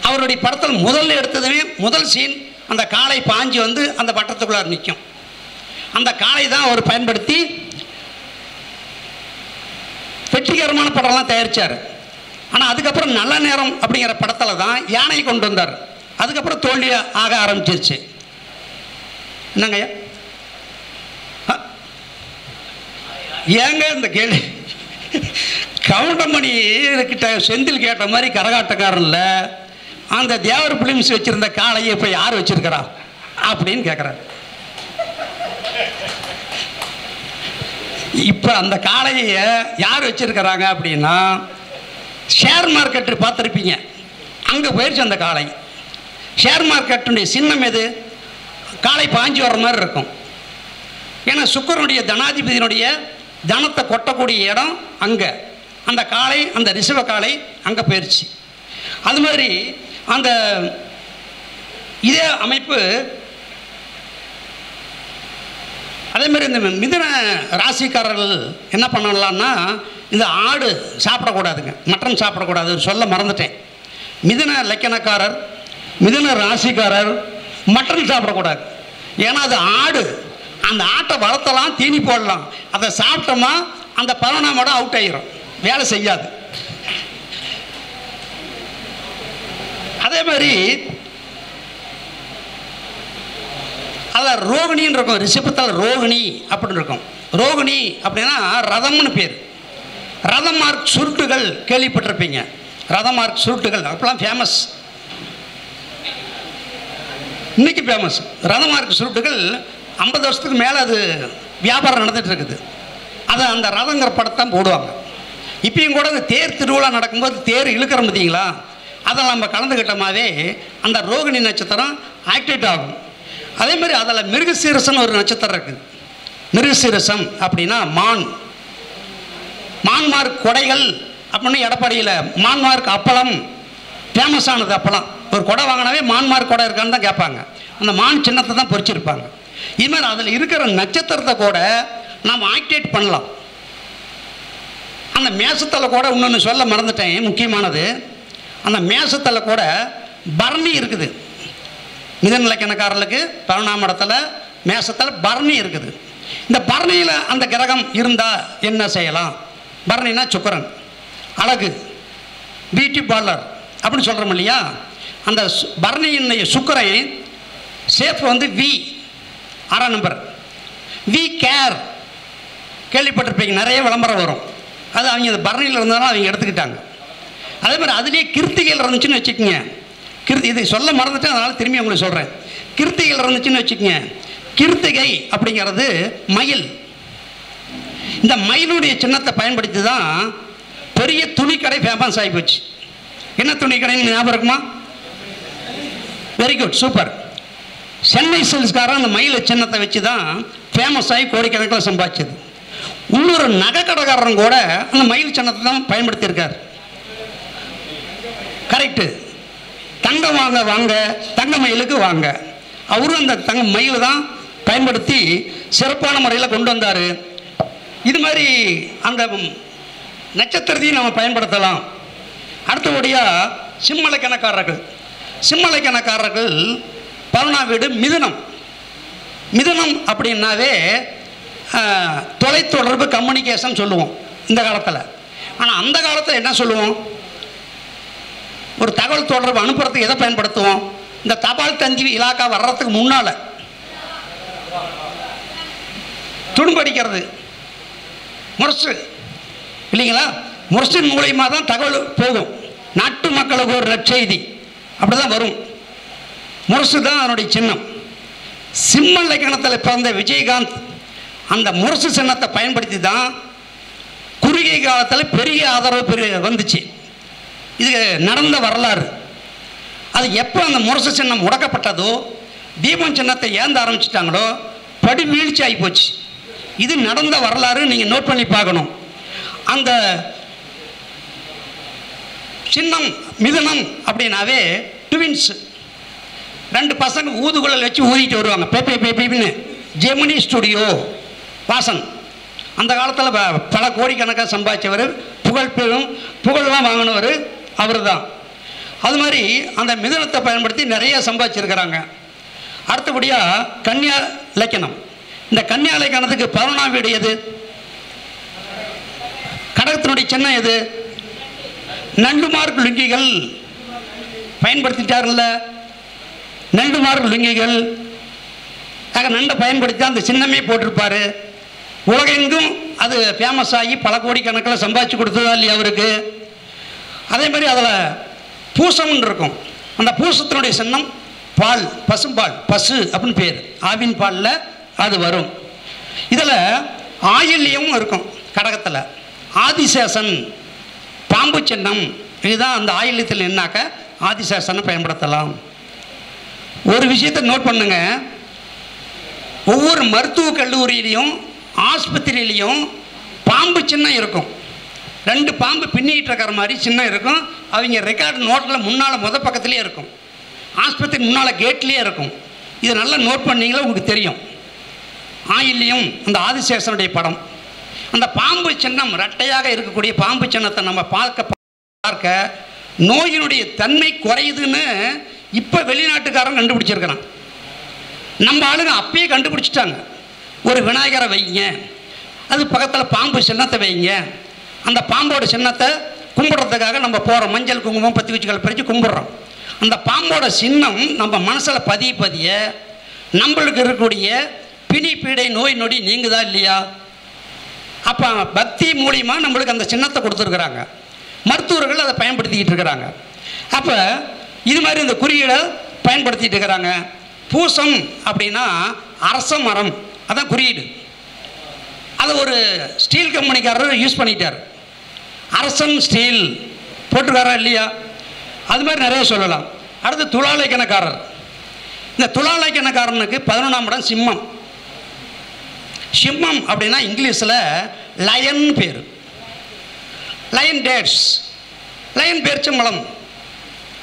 அவருடைய படத்தில் முதல்ல எடுத்ததுமே முதல் சீன் அந்த காளை பாஞ்சு வந்து அந்த பட்டத்துக்குள்ளார் நிற்கும். அந்த காளை தான் அவர் பயன்படுத்தி வெற்றிகரமான படம்லாம் தயாரித்தார். ஆனால் அதுக்கப்புறம் நல்ல நேரம் அப்படிங்கிற படத்தில் தான் யானை கொண்டு வந்தார். அதுக்கப்புறம் தோல்வி ஆக ஆரம்பிச்சிருச்சு. என்னங்க ஏங்க இந்த கேள்வி? கவுண்டமணி கிட்ட செந்தில் கேட்ட மாதிரி கரகாட்டக்காரன்ல அந்த தேவர் பிலிம்ஸ் வச்சிருந்த காளையை இப்போ யார் வச்சிருக்கிறா அப்படின்னு கேட்குறாரு. இப்போ அந்த காளையை யார் வச்சிருக்கிறாங்க அப்படின்னா, ஷேர் மார்க்கெட்டு பார்த்துருப்பீங்க, அங்கே போயிடுச்சு அந்த காளை. ஷேர் மார்க்கெட்டுடைய சின்னம் எது? காளை பாஞ்சு வர்ற மாதிரி இருக்கும். ஏன்னா சுக்கிரனுடைய தனாதிபதியினுடைய தனத்தை கொட்டக்கூடிய இடம் அங்கே. அந்த காளை, அந்த ரிஷப காளை அங்கே போயிடுச்சு. அது மாதிரி அந்த இதே அமைப்பு அதே மாதிரி இந்த மிதுன ராசிக்காரர்கள் என்ன பண்ணலான்னா, இந்த ஆடு சாப்பிடக்கூடாதுங்க, மட்டன் சாப்பிடக்கூடாது, சொல்ல மறந்துட்டேன். மிதுன லக்கணக்காரர், மிதுன ராசிக்காரர் மட்டன் சாப்பிடக்கூடாது. ஏன்னா அது ஆடு. அந்த ஆட்டை வளர்த்தலாம், தீனி போடலாம். அதை சாப்பிட்டோமா அந்த 11ஆம் இடம் அவுட் ஆகிரும், வேலை செய்யாது. அதே மாதிரி அதில் ரோகிணின்னு இருக்கும். ரிஷபத்தில் ரோகிணி அப்படின்னு இருக்கும். ரோகிணி அப்படின்னா ரதம்னு பேர். ரதம் மார்க் சுருட்டுகள் கேள்விப்பட்டிருப்பீங்க. ரதம் மார்க் சுருட்டுகள் அப்பெல்லாம் ஃபேமஸ், இன்னைக்கு ஃபேமஸ். ரதம் மார்க் சுருட்டுகள் 50 வருஷத்துக்கு மேலே அது வியாபாரம் நடந்துகிட்டு இருக்குது. அதை அந்த ரதங்கிற படத்தான் போடுவாங்க. இப்பயும் கூட அந்த தேர் திருவிழா நடக்கும்போது தேர் இழுக்கிறோம் பார்த்தீங்களா, அதில் நம்ம கலந்துக்கிட்டோமாவே அந்த ரோகிணி நட்சத்திரம் ஆக்டிவேட் ஆகும். அதே மாதிரி அதில் மிருகசீரசன் ஒரு நட்சத்திரம் இருக்குது. மிருகசீரசம் அப்படின்னா மான். மான்மார்க் கொடைகள் அப்படின்னு எடப்பாடியில் மான்மார்க் அப்பளம் ஃபேமஸானது. அப்பளம் ஒரு கொடை வாங்கினாவே மான்மார்க் கொடை இருக்கான்னு தான் கேட்பாங்க. அந்த மான் சின்னத்தை தான் பொறிச்சிருப்பாங்க. இது மாதிரி அதில் இருக்கிற நட்சத்திரத்தை கூட நாம் ஆக்டிவேட் பண்ணலாம். அந்த மேசத்தில் கூட இன்னொன்று சொல்ல மறந்துட்டேன், முக்கியமானது. அந்த மேசத்தில் கூட பரணி இருக்குது. மிதுன லக்கணக்காரர்களுக்கு 11ஆம் இடத்துல மேசத்தில் பரணி இருக்குது. இந்த பரணியில் அந்த கிரகம் இருந்தால் என்ன செய்யலாம்? பரணினா சுக்கிரன், அழகு, பியூட்டி பார்லர் அப்படின்னு சொல்கிறோம் இல்லையா? அந்த பரணியினுடைய சுக்கிரன் ஷேப் வந்து வி, 6ஆம் நம்பர். வி கேர் கேள்விப்பட்டிருப்பீங்க, நிறைய விளம்பரம் வரும். அது அவங்க அந்த பரணியில் இருந்தாலும் அவங்க எடுத்துக்கிட்டாங்க. அதே மாதிரி அதுலேயே கிருத்திகையில் இருந்துச்சுன்னு வச்சுக்கோங்க. இதை சொல்ல மறந்துட்டேன், அதனால் திரும்பி உங்களுக்கு சொல்கிறேன். கிருத்திகையில் இருந்துச்சுன்னு வச்சுக்கோங்க. கிருத்திகை அப்படிங்கிறது மயில். இந்த மயிலுடைய சின்னத்தை பயன்படுத்தி தான் பெரிய துணிக்கடை ஃபேமஸ் ஆகி போச்சு. என்ன துணிக்கடைன்னு ஞாபகம் இருக்குமா? Very good, super. சென்னை சில்க்ஸ்காரன் அந்த மயில சின்னத்தை வச்சு தான் ஃபேமஸ் ஆகி கோடிக்கணக்கில் சம்பாதிச்சது. இன்னொரு நகை கடைக்காரன் கூட அந்த மயில் சின்னத்தை தான் பயன்படுத்தியிருக்கார். கரெக்டு. தங்கம் வாங்க வாங்க, தங்க மயிலுக்கு வாங்க. அவரும் அந்த தங்க மயில் தான் பயன்படுத்தி சிறப்பான முறையில் கொண்டு வந்தார். இது மாதிரி அந்த நட்சத்திரத்தையும் நம்ம பயன்படுத்தலாம். அடுத்தபடியாக சிம்மலக்கணக்காரர்கள். சிம்மலக்கணக்காரர்கள் 11ஆம் வீடு மிதுனம். மிதுனம் அப்படின்னாவே தொலைத்தொடர்பு, கம்யூனிகேஷன் சொல்லுவோம் இந்த காலத்தில். ஆனால் அந்த காலத்தில் என்ன சொல்லுவோம்? ஒரு தகவல் தொடர்பு அனுப்புறதுக்கு எதை பயன்படுத்துவோம்? இந்த தபால் தந்தி இலாக்கா வர்றதுக்கு முன்னால் துணுப்படிக்கிறது முரசு இல்லைங்களா? முரசின் மூலயமா தான் தகவல் போகும். நாட்டு மக்களுக்கு ஒரு நற்செய்தி அப்படி தான் வரும். முரசு தான் அதனுடைய சின்னம். சிம்ம இலக்கணத்தில் பிறந்த விஜயகாந்த் அந்த முரசு சின்னத்தை பயன்படுத்தி தான் குறுகிய காலத்தில் பெரிய ஆதரவு வந்துச்சு. இது நடந்த வரலாறு. அது எப்போ அந்த முரசு சின்னம் முடக்கப்பட்டதோ, தீபம் சின்னத்தை ஏந்த ஆரம்பிச்சிட்டாங்களோ, படி வீழ்ச்சி ஆகி போச்சு. இது நடந்த வரலாறு. நீங்கள் நோட் பண்ணி பார்க்கணும். அந்த சின்னம் மிதுனம் அப்படின்னாவே ட்வின்ஸ், 2 பசங்க ஊதுகுழல் வச்சு ஊதிட்டு வருவாங்க. பேப்பே பேப்பின்னு ஜெமினி ஸ்டுடியோ வாசன் அந்த காலத்தில் பல கோடிக்கணக்காக சம்பாதிச்சவர், புகழ்லாம் வாங்கினவர் அவர் தான். அது மாதிரி அந்த மிதுனத்தை பயன்படுத்தி நிறைய சம்பாதிச்சிருக்கிறாங்க. அடுத்தபடியாக கன்னியா இலக்கணம். இந்த கன்னியா இலக்கணத்துக்கு 11ஆம் வீடு எது? கடகத்தினுடைய சின்னம் எது? நண்டுமார்க் லுங்கிகள் பயன்படுத்திட்டார்ல. நண்டுமார்க் லுங்கிகள் நண்டை பயன்படுத்தி அந்த சின்னமே போட்டிருப்பார். உலகெங்கும் அது ஃபேமஸ் ஆகி பல கோடிக்கணக்கில் சம்பாதிச்சு கொடுத்ததா இல்லையா அவருக்கு? அதே மாதிரி அதில் பூசம்னு இருக்கும். அந்த பூசத்தினுடைய சின்னம் பால், பசும்பால், பசு அப்படின்னு பேர். ஆவின் பாலில் அது வரும். இதில் ஆயில்யம் இருக்கும். கடகத்தில் ஆதிசேஷன் பாம்பு சின்னம். இதுதான் அந்த ஆயில்யத்தில் என்னாக்க ஆதிசேஷனை பயன்படுத்தலாம். ஒரு விஷயத்தை நோட் பண்ணுங்க. ஒவ்வொரு மருத்துவக் கல்லூரியிலையும் ஆஸ்பத்திரியிலையும் பாம்பு சின்னம் இருக்கும். 2 பாம்பு பின்னிட்டு இருக்கிற மாதிரி சின்னம் இருக்கும். அவங்க ரெக்கார்டு நோட்டில் முன்னால் பக்கத்துலேயே இருக்கும். ஆஸ்பத்திரி முன்னால் கேட்லேயே இருக்கும். இதை நல்லா நோட் பண்ணிங்களா உங்களுக்கு தெரியும். ஆயில்யம் அந்த ஆதிசேஷனுடைய படம். அந்த பாம்பு சின்னம் ரெட்டையாக இருக்கக்கூடிய பாம்பு சின்னத்தை நம்ம பார்க்க நோயினுடைய தன்மை குறையுதுன்னு இப்போ வெளிநாட்டுக்காரன் கண்டுபிடிச்சிருக்கிறான். நம்ம ஆளுங்க அப்பயே கண்டுபிடிச்சிட்டாங்க. ஒரு விநாயகரை வைங்க, அது பக்கத்தில் பாம்பு சின்னத்தை வைங்க. அந்த பாம்போட சின்னத்தை கும்பிட்றதுக்காக நம்ம போகிறோம். மஞ்சள் குங்குமம் பற்றி வச்சுக்களை பறித்து கும்பிட்றோம். அந்த பாம்போட சின்னம் நம்ம மனசில் பதிய நம்மளுக்கு இருக்கக்கூடிய பிணி பீடை நோய் நொடி நீங்குதா இல்லையா? அப்போ பக்தி மூலியமாக நம்மளுக்கு அந்த சின்னத்தை கொடுத்துருக்குறாங்க. மருத்துவர்கள் அதை பயன்படுத்திக்கிட்டு இருக்கிறாங்க. அப்போ இது மாதிரி இந்த குறியீடை பயன்படுத்திகிட்டு இருக்கிறாங்க. பூசம் அப்படின்னா அரச மரம், அதான் குறியீடு. அதை ஒரு ஸ்டீல் கம்பெனிக்காரர் யூஸ் பண்ணிட்டார். அரசன் ஸ்டீல் போட்டிருக்காரா இல்லையா? அது மாதிரி நிறைய சொல்லலாம். அடுத்து துலாலைக்கணக்காரர். இந்த துலாலைக்கணக்காரனுக்கு 11ஆம் இடம் சிம்மம். சிம்மம் அப்படின்னா இங்கிலீஷில் லயன் பேர். லயன் டேட்ஸ், லயன் பேர்ச்சம்பழம்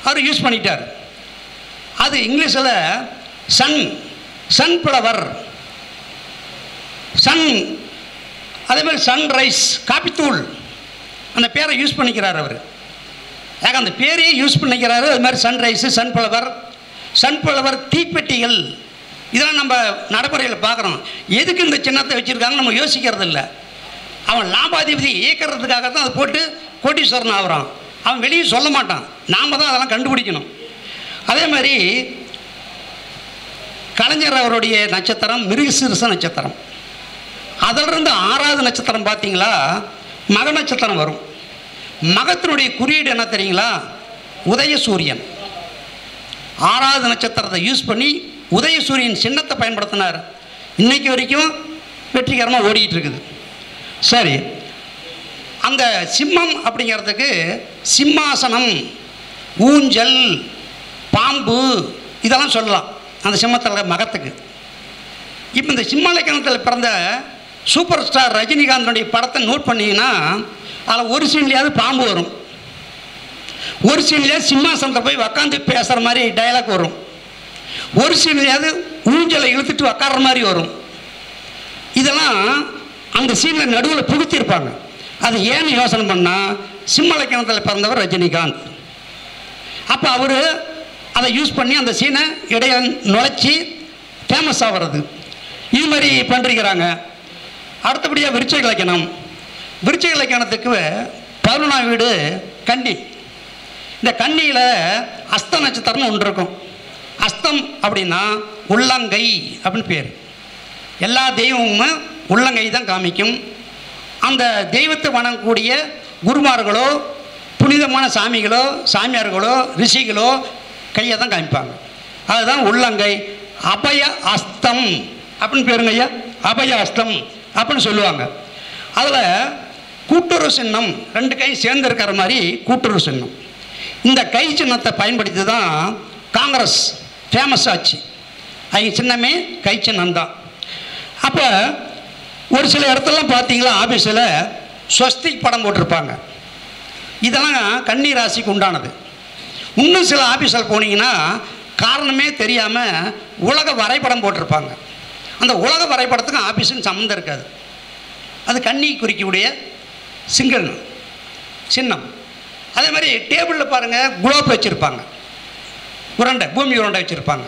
அவர் யூஸ் பண்ணிட்டார். அது இங்கிலீஷில் சன்ஃப்ளவர், சன், அதே மாதிரி சன்ரைஸ், காப்பித்தூள் அந்த பேரை யூஸ் பண்ணிக்கிறார் அவர். ஏங்க அந்த பேரையே யூஸ் பண்ணிக்கிறாரு. அது மாதிரி சன்ரைஸு, சன்ஃப்ளவர், தீப்பெட்டிகள், இதெல்லாம் நம்ம நடைமுறையில் பார்க்குறோம். எதுக்கு இந்த சின்னத்தை வச்சுருக்காங்க நம்ம யோசிக்கிறது இல்லை. அவன் லாபாதிபதி இயக்கிறதுக்காக தான் அதை போட்டு கோட்டீஸ்வரன் ஆகிறான். அவன் வெளியே சொல்ல மாட்டான். நாம் தான் அதெல்லாம் கண்டுபிடிக்கணும். அதே மாதிரி கலைஞர் அவருடைய நட்சத்திரம் மிருகசீரிஷ நட்சத்திரம். அதிலிருந்து 6வது நட்சத்திரம் பார்த்தீங்களா, மக நட்சத்திரம் வரும். மகத்தினுடைய குறியீடு என்ன தெரியுங்களா? உதயசூரியன். 6வது நட்சத்திரத்தை யூஸ் பண்ணி உதயசூரியன் சின்னத்தை பயன்படுத்தினார். இன்னைக்கு வரைக்கும் வெற்றிகரமாக ஓடிக்கிட்டு இருக்குது. சரி, அந்த சிம்மம் அப்படிங்கிறதுக்கு சிம்மாசனம், ஊஞ்சல், பாம்பு இதெல்லாம் சொல்லலாம் அந்த சிம்மத்தில் மகத்துக்கு. இப்போ இந்த சிம்ம இலக்கணத்தில் பிறந்த சூப்பர் ஸ்டார் ரஜினிகாந்தனுடைய படத்தை நோட் பண்ணிங்கன்னா அதில் ஒரு சீன்லையாவது பாம்பு வரும், ஒரு சீன்லையாவது சிம்மாசனத்தில் போய் உக்காந்து பேசுகிற மாதிரி டைலாக் வரும், ஒரு சீன்லையாவது ஊஞ்சலை இழுத்துட்டு உக்காடுற மாதிரி வரும். இதெல்லாம் அந்த சீனில் நடுவில் புகுத்திருப்பாங்க. அது ஏன்னு யோசனை பண்ணால் சிம்ம இலக்கணத்தில் பிறந்தவர் ரஜினிகாந்த். அப்போ அவர் அதை யூஸ் பண்ணி அந்த சீனை இடைய நுழைச்சி ஃபேமஸ் ஆகிறது. இது மாதிரி பண்ணிருக்கிறாங்க. அடுத்தபடியாக விருச்சிக இலக்கணம். விருச்சிக இலக்கணத்துக்கு 11ஆம் வீடு கன்னி. இந்த கன்னியில் அஸ்த நட்சத்திரம்னு ஒன்று இருக்கும். அஸ்தம் அப்படின்னா உள்ளங்கை அப்படின்னு பேர். எல்லா தெய்வமும் உள்ளங்கை தான் காமிக்கும். அந்த தெய்வத்தை வணங்கக்கூடிய குருமார்களோ புனிதமான சாமிகளோ சாமியார்களோ ரிஷிகளோ கையை தான் காமிப்பாங்க. அதுதான் உள்ளங்கை. அபய அஸ்தம் அப்படின்னு பேருங்க ஐயா. அபய அஸ்தம் அப்படின்னு சொல்லுவாங்க. அதில் கூட்டுறவு சின்னம், 2 கை சேர்ந்து இருக்கிற மாதிரி கூட்டுறவு சின்னம். இந்த கை சின்னத்தை பயன்படுத்தி தான் காங்கிரஸ் ஃபேமஸ் ஆச்சு. அவங்க சின்னமே கை சின்னம் தான். அப்போ ஒரு சில இடத்துலலாம் பார்த்தீங்களா, ஆஃபீஸில் ஸ்வஸ்திக் படம் போட்டிருப்பாங்க. இதெல்லாம் கன்னி ராசிக்கு உண்டானது. இன்னும் சில ஆஃபீஸில் போனீங்கன்னா காரணமே தெரியாமல் உலக வரைபடம் போட்டிருப்பாங்க. அந்த உலக வரைபடத்துக்கும் ஆஃபீஸுக்கும் சம்மந்தம் இருக்காது. அது கன்னி குறிக்கக்கூடிய சின்னம். அதே மாதிரி டேபிளில் பாருங்கள் குளோப் வச்சுருப்பாங்க, உருண்டை, பூமி உருண்டை வச்சுருப்பாங்க.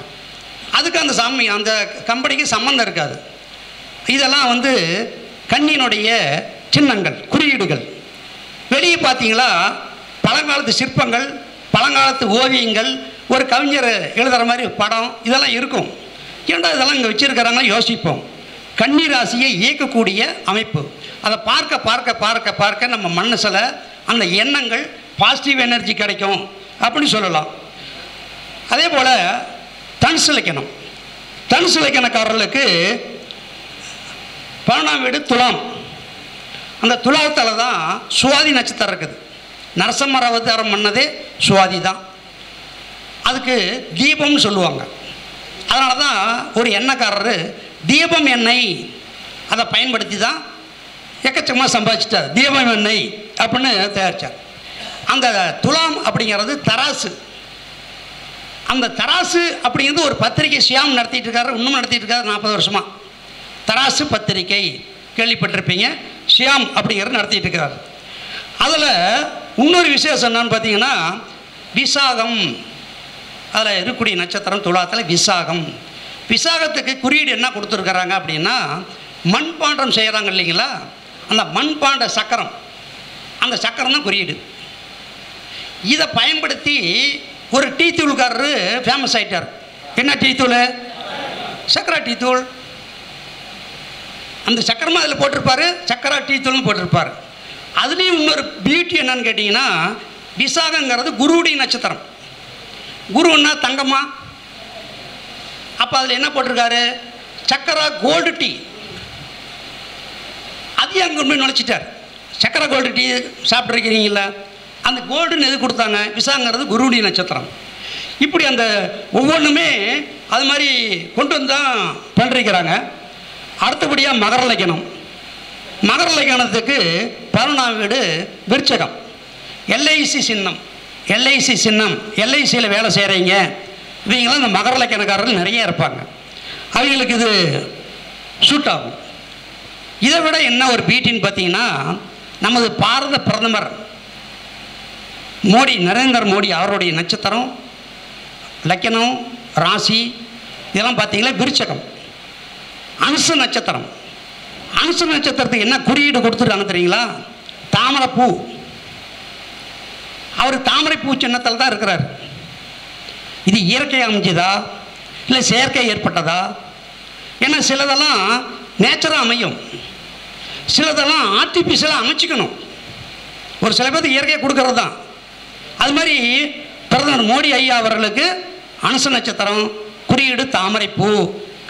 அதுக்கு அந்த கம்பெனிக்கு சம்மந்தம் இருக்காது. இதெல்லாம் வந்து கன்னியினுடைய சின்னங்கள், குறியீடுகள். வெளியே பார்த்தீங்களா பழங்காலத்து சிற்பங்கள், பழங்காலத்து ஓவியங்கள், ஒரு கவிஞர் எழுதுகிற மாதிரி படம் இதெல்லாம் இருக்கும். ஏன்டா இதெல்லாம் இங்கே வச்சுருக்கிறாங்க யோசிப்போம். கன்னி ராசியை இயக்கக்கூடிய அமைப்பு. அதை பார்க்க பார்க்க பார்க்க பார்க்க நம்ம மனசில் அந்த எண்ணங்கள் பாசிட்டிவ் எனர்ஜி கிடைக்கும் அப்படின்னு சொல்லலாம். அதே போல் தனுசு இலக்கணம். தனுசு இலக்கணக்காரர்களுக்கு 11ஆம் வீடு துலாம். அந்த துலாத்தில் தான் சுவாதி நட்சத்திரம் இருக்குது. நரசிம்மர் அவதாரம் பண்ணதே சுவாதி தான். அதுக்கு தீபம்னு சொல்லுவாங்க. அதனால தான் ஒரு எண்ணெய்க்காரர் தீபம் எண்ணெய் அதை பயன்படுத்தி தான் எக்கச்சக்கமாக சம்பாதிச்சிட்டார். தீபம் எண்ணெய் அப்படின்னு தயாரித்தார். அந்த துலாம் அப்படிங்கிறது தராசு. அந்த தராசு அப்படிங்கிறது ஒரு பத்திரிகை சியாம் நடத்திட்டு இருக்காரு, இன்னும் நடத்திட்டு இருக்காரு 40 வருஷமாக. தராசு பத்திரிகை கேள்விப்பட்டிருப்பீங்க. சியாம் அப்படிங்கிறது நடத்திட்டு இருக்கிறார். அதில் இன்னொரு விசேஷம் என்னன்னு பார்த்தீங்கன்னா விசாகம். அதில் இருக்கக்கூடிய நட்சத்திரம் துலாத்தில் விசாகம். விசாகத்துக்கு குறியீடு என்ன கொடுத்துருக்குறாங்க அப்படின்னா மண்பாண்டம் செய்கிறாங்க இல்லைங்களா, அந்த மண்பாண்ட சக்கரம், அந்த சக்கரம் தான் குறியீடு. இதை பயன்படுத்தி ஒரு டீ தூள்காரரு ஃபேமஸ் ஆகிட்டார். என்ன டீ தூள்? சக்கரா டீ தூள். அந்த சக்கரமாக அதில் போட்டிருப்பார், சக்கரா டீ தூள்னு போட்டிருப்பார். அதுலேயும் இன்னொரு பியூட்டி என்னன்னு கேட்டிங்கன்னா விசாகங்கிறது குருவுடைய நட்சத்திரம். குருன்னா தங்கம்மா. அப்போ அதில் என்ன போட்டிருக்காரு? சக்கரா கோல்டு டீ. அதையும் அங்கே போய் நுழைச்சிட்டார். சக்கரா கோல்டு டீ சாப்பிட்ருக்கிறீங்களா? அந்த கோல்டுன்னு எது கொடுத்தாங்க? விசாங்கிறது குருவுடைய நட்சத்திரம். இப்படி அந்த ஒவ்வொன்றுமே அது மாதிரி கொண்டு வந்து தான் பண்ணிருக்கிறாங்க. அடுத்தபடியாக மகர லக்னம். மகர லக்னத்துக்கு 11ஆம் வீடு விருச்சகம். எல்ஐசி சின்னம். எல்ஐசி சின்னம், எல்ஐசியில் வேலை செய்கிறீங்க இவங்களாம் இந்த மகர லக்னக்காரர்கள் நிறைய இருப்பாங்க. அவங்களுக்கு இது சூட் ஆகும். இதை விட என்ன ஒரு பீட்டின்னு பார்த்தீங்கன்னா நமது பாரத பிரதமர் மோடி, நரேந்திர மோடி அவருடைய நட்சத்திரம், லக்னம், ராசி இதெல்லாம் பார்த்தீங்கன்னா விருச்சகம். அனுச நட்சத்திரம். அனுச நட்சத்திரத்துக்கு என்ன குறியீடு கொடுத்துருக்காங்க தெரியுங்களா? தாமரைப்பூ. அவர் தாமரைப்பூ சின்னத்தில் தான் இருக்கிறார். இது இயற்கை அமைஞ்சதா இல்லை செயற்கை ஏற்பட்டதா? ஏன்னா சிலதெல்லாம் நேச்சராக அமையும், சிலதெல்லாம் ஆர்டிஃபிஷியலாக அமைச்சிக்கணும். ஒரு சில பேருக்கு இயற்கையை கொடுக்கறது தான். அது மாதிரி பிரதமர் மோடி ஐயா அவர்களுக்கு அனுச நட்சத்திரம் குறியீடு தாமரைப்பூ.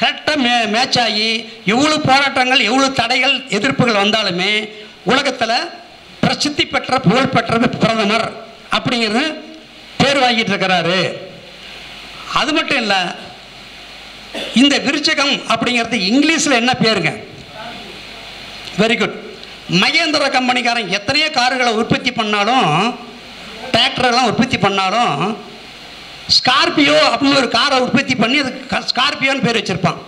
கரெக்டாக மேட்ச் ஆகி எவ்வளோ போராட்டங்கள் எவ்வளோ தடைகள் எதிர்ப்புகள் வந்தாலுமே உலகத்தில் பிரசித்தி பெற்ற புகழ்பெற்ற பிரதமர் அப்படிங்கிறது பேர் வாங்கிட்டு இருக்கிறாரு. அது மட்டும் இல்லை, இந்த விருச்சகம் அப்படிங்கிறது இங்கிலீஷில் என்ன பேருங்க? Very good. மகேந்திர கம்பெனிக்காரன் எத்தனையோ கார்களை உற்பத்தி பண்ணாலும், டிராக்டரெல்லாம் உற்பத்தி பண்ணாலும், ஸ்கார்பியோ அப்படின்னு ஒரு காரை உற்பத்தி பண்ணி அதுக்கு ஸ்கார்பியோன்னு பேர் வச்சுருப்பான்.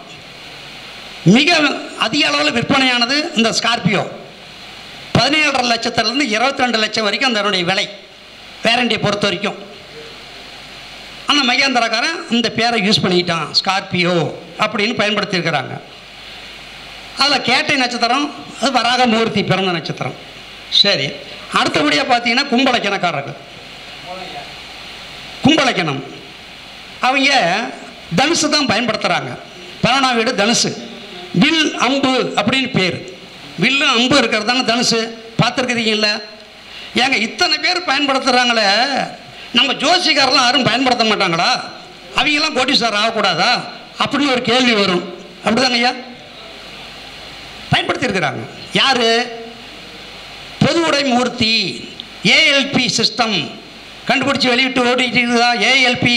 மிக அதிக அளவில் விற்பனையானது இந்த ஸ்கார்பியோ. 17.5 லட்சத்துலேருந்து 22 லட்சம் வரைக்கும் அதனுடைய விலை, வேரண்டியை பொறுத்த வரைக்கும். ஆனால் மகேந்திரக்காரன் இந்த பேரை யூஸ் பண்ணிக்கிட்டான், ஸ்கார்பியோ அப்படின்னு பயன்படுத்தியிருக்கிறாங்க. அதில் கேட்டை நட்சத்திரம், அது வராக மூர்த்தி பிறந்த நட்சத்திரம். சரி, அடுத்தபடியாக பார்த்தீங்கன்னா கும்பலக்கணக்காரர்கள். கும்பலக்கணம். அவங்க தனுசு தான் பயன்படுத்துகிறாங்க. 11ஆம் வீடு தனுசு. வில் அம்பு அப்படின்னு பேர். வில்லு அம்பு இருக்கிறது தானே தனுசு. பார்த்துருக்குறீங்கல்ல? ஏங்க இத்தனை பேர் பயன்படுத்துகிறாங்களே, நம்ம ஜோசிக்காரெலாம் யாரும் பயன்படுத்த மாட்டாங்களா? அவங்கெல்லாம் கோட்டீஸ்வரர் ஆகக்கூடாதா அப்படின்னு ஒரு கேள்வி வரும். அப்படிதாங்க ஐயா? பயன்படுத்தியிருக்கிறாங்க. யார்? பொதுவுடை மூர்த்தி ஏஎல்பி சிஸ்டம் கண்டுபிடிச்சி வெளியிட்டு ஓடிட்டு இருக்குதா? ஏஎல்பி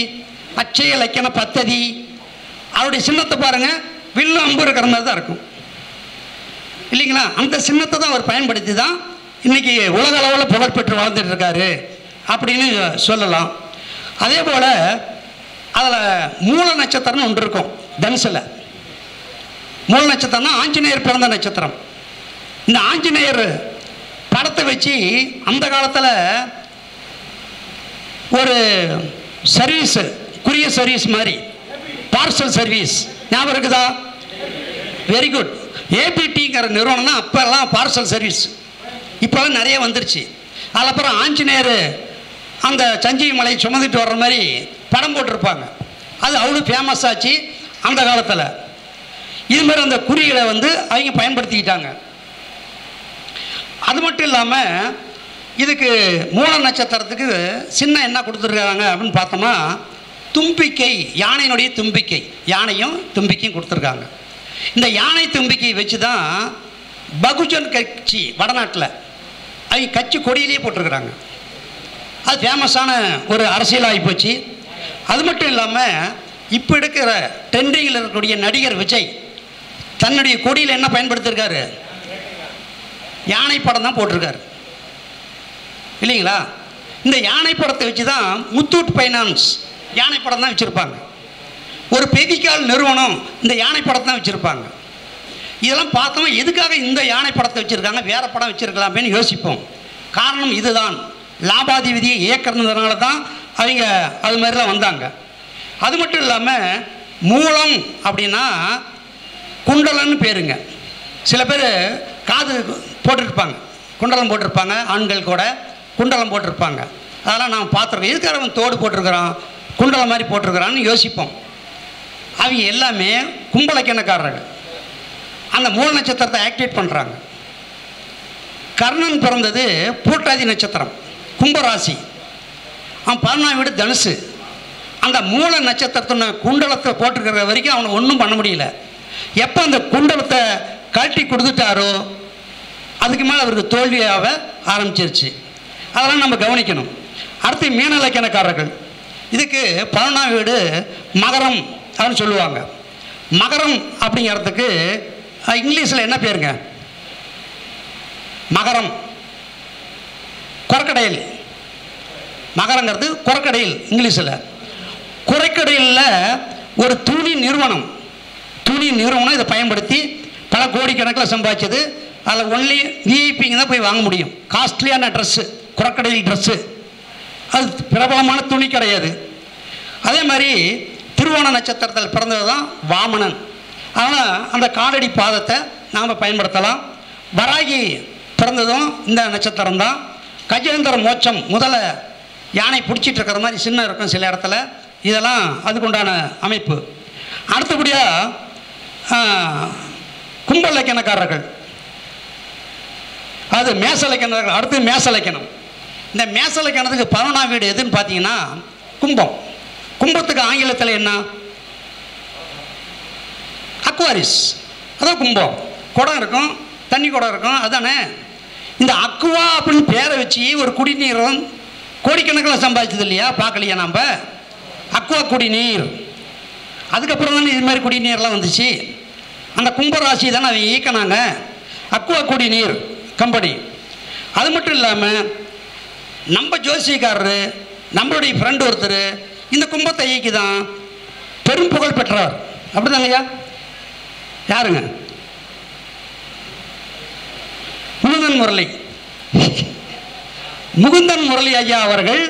அச்சய இலக்கண பத்ததி. அவருடைய சின்னத்தை பாருங்கள், வில்லு அம்பு இருக்கிற மாதிரி தான் இருக்கும் இல்லைங்களா? அந்த சின்னத்தை தான் அவர் பயன்படுத்தி தான் இன்றைக்கி உலக அளவில் புகழ்பெற்று வாழ்ந்துட்டு இருக்காரு அப்படின்னு சொல்லலாம். அதே போல் அதில் மூல நட்சத்திரம்னு ஒன்று இருக்கும் தனுசில். மூல நட்சத்திரம்னா ஆஞ்சநேயர் பிறந்த நட்சத்திரம். இந்த ஆஞ்சநேயர் படத்தை வச்சு அந்த காலத்தில் ஒரு சர்வீஸு, குரிய சர்வீஸ் மாதிரி, பார்சல் சர்வீஸ் ஞாபகம் இருக்குதா? Very good. ஏபிடிங்கிற நிறுவனம் தான் அப்போல்லாம் பார்சல் சர்வீஸ். இப்போலாம் நிறைய வந்துருச்சு. அதுக்கப்புறம் ஆஞ்சநேயர் அந்த சஞ்சீவி மலை சுமந்துட்டு வர்ற மாதிரி படம் போட்டிருப்பாங்க. அது அவ்வளோ ஃபேமஸ் ஆச்சு அந்த காலத்தில். இதுமாதிரி அந்த குறிகளை வந்து அவங்க பயன்படுத்திக்கிட்டாங்க. அது மட்டும் இல்லாமல் இதுக்கு மூல நட்சத்திரத்துக்கு சின்ன என்ன கொடுத்துருக்காங்க அப்படின்னு பார்த்தோம்னா தும்பிக்கை, யானையினுடைய தும்பிக்கை, யானையும் தும்பிக்கையும் கொடுத்துருக்காங்க. இந்த யானை தும்பிக்கை வச்சு தான் பகுஜன் கட்சி வடநாட்டில் அவங்க கட்சி கொடியிலேயே போட்டிருக்கிறாங்க. அது ஃபேமஸான ஒரு அரசியலாகி போச்சு. அது மட்டும் இல்லாமல் இப்போ இருக்கிற ட்ரெண்டிங்கில் இருக்கக்கூடிய நடிகர் விஜய் தன்னுடைய கொடியில் என்ன பயன்படுத்தியிருக்காரு? யானை படம் தான் போட்டிருக்காரு இல்லைங்களா? இந்த யானை படத்தை வச்சு தான் முத்தூட் ஃபைனான்ஸ் யானை படம் தான் வச்சுருப்பாங்க. ஒரு பெவிகால் நிறுவனம் இந்த யானை படத்தை தான் வச்சுருப்பாங்க. இதெல்லாம் பார்த்தோம்னா எதுக்காக இந்த யானை படத்தை வச்சுருக்காங்க, வேறு படம் வச்சுருக்கலாமேன்னு யோசிப்போம். காரணம் இதுதான், லாபாதிபதியை இயக்கிறதுனால தான் அவங்க அது மாதிரிலாம் வந்தாங்க. அது மட்டும் இல்லாமல் மூலம் அப்படின்னா குண்டலன்னு பேருங்க. சில பேர் காது போட்டிருப்பாங்க, குண்டலம் போட்டிருப்பாங்க, ஆண்கள் கூட குண்டலம் போட்டிருப்பாங்க. அதெல்லாம் நாம் பார்த்துருக்கோம். எதுக்காக அவன் தோடு போட்டிருக்கிறான், குண்டலம் மாதிரி போட்டிருக்கிறான்னு யோசிப்போம். அவங்க எல்லாமே கும்பலக்கணக்காரர்கள். அந்த மூல நட்சத்திரத்தை ஆக்டிவேட் பண்ணுறாங்க. கர்ணன் பிறந்தது பூட்டாதி நட்சத்திரம், கும்பராசி. அவன் 11ஆம் வீடு தனுசு. அந்த மூல நட்சத்திரத்தின குண்டலத்தை போட்டிருக்கிற வரைக்கும் அவனை ஒன்றும் பண்ண முடியல. எப்போ அந்த குண்டலத்தை கழட்டி கொடுத்துட்டாரோ அதுக்கு மேலே அவருக்கு தோல்வியாக ஆரம்பிச்சிருச்சு. அதெல்லாம் நம்ம கவனிக்கணும். அடுத்து மீன இலக்கணக்காரர்கள். இதுக்கு 11ஆம் வீடு மகரம் அப்படின்னு சொல்லுவாங்க. மகரம் அப்படிங்கிறதுக்கு இங்கிலீஷில் என்ன பேருங்க? மகரம், கொரக்கடையில். மகரங்கிறது கொரக்கடையில் இங்கிலீஷில். கொரக்கடையில் ஒரு துணி நிறுவனம் இதை பயன்படுத்தி பல கோடிக்கணக்கில் சம்பாதிச்சது. அதில் ஒன்லி விஐபிங்க தான் போய் வாங்க முடியும். காஸ்ட்லியான ட்ரெஸ்ஸு, கொரக்கடையில் ட்ரெஸ்ஸு. அது பிரபலமான துணி கிடையாது. அதே மாதிரி திருவோண நட்சத்திரத்தில் பிறந்தது தான் வாமனன். அதனால் அந்த காலடி பாதத்தை நாம் பயன்படுத்தலாம். வராகி பிறந்ததும் இந்த நட்சத்திரம் தான். கஜேந்திர மோட்சம், முதல்ல யானை பிடிச்சிட்டு இருக்கிற மாதிரி சின்ன இருக்கும் சில இடத்துல. இதெல்லாம் அதுக்குண்டான அமைப்பு. அடுத்தபடியாக கும்பலக்கணக்காரர்கள், அது மேசலக்கணக்காரர்கள். அடுத்து மேசலக்கணம். இந்த மேசலக்கணத்துக்கு 11ஆம் வீடு எதுன்னு பார்த்தீங்கன்னா கும்பம். கும்பத்துக்கு ஆங்கிலத்தில் என்ன? அக்வாரிஸ். அதான் கும்பம். குடம் இருக்கும், தண்ணி குடம் இருக்கும், அதுதானே. இந்த அக்வா அப்படின்னு பேரை வச்சு ஒரு குடிநீரும் கோடிக்கணக்கில் சம்பாதிச்சது இல்லையா? பார்க்கலையா நம்ம? அக்வா குடிநீர். அதுக்கப்புறம் தானே இது மாதிரி குடிநீர்லாம் வந்துச்சு. அந்த கும்பராசி தானே அவங்க இயக்கினாங்க, அக்வா குடிநீர் கம்பெனி. அது மட்டும் இல்லாமல் நம்ம ஜோசியக்காரரு, நம்மளுடைய ஃப்ரெண்டு ஒருத்தர் இந்த கும்பத்தை இயக்கி தான் பெரும் புகழ் பெற்றவர். அப்படி தாங்கய்யா? யாருங்க? முகுந்தன் முரளி. முகுந்தன் முரளி ஐயா அவர்கள்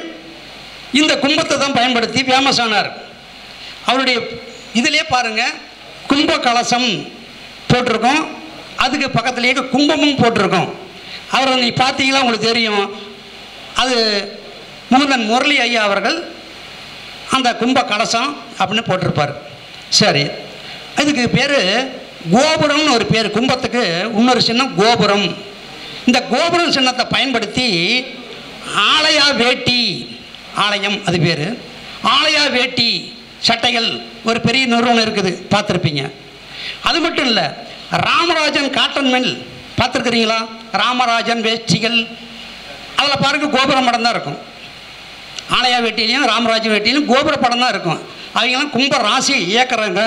இந்த கும்பத்தை தான் பயன்படுத்தி ஃபேமஸ் ஆனார். அவருடைய இதிலே பாருங்கள், கும்ப கலசம் போட்டிருக்கோம், அதுக்கு பக்கத்துலேயே கும்பமும் போட்டிருக்கோம். அவரை நீ பார்த்தீங்களா உங்களுக்கு தெரியும். அது முகுந்தன் முரளி ஐயா அவர்கள் அந்த கும்ப கலசம் அப்படின்னு போட்டிருப்பார். சரி, இதுக்கு பேர் கோபுரம்னு ஒரு பேர். கும்பத்துக்கு இன்னொரு சின்னம் கோபுரம். இந்த கோபுரம் சின்னத்தை பயன்படுத்தி ஆலயா வேட்டி, ஆலயம் அது பேர், ஆலயா வேட்டி சட்டைகள் ஒரு பெரிய நிறுவனம் இருக்குது, பார்த்துருப்பீங்க. அது மட்டும் இல்லை, ராமராஜன் காட்டன் மில் பார்த்துருக்குறீங்களா? ராமராஜன் வேஷ்டிகள், அதில் பாருங்க கோபுரம் படம் தான் இருக்கும். ஆலயா வேட்டிலையும் ராமராஜன் வேட்டிலையும் கோபுர படம் தான் இருக்கும். அவங்கெல்லாம் கும்ப ராசி இயக்குறாங்க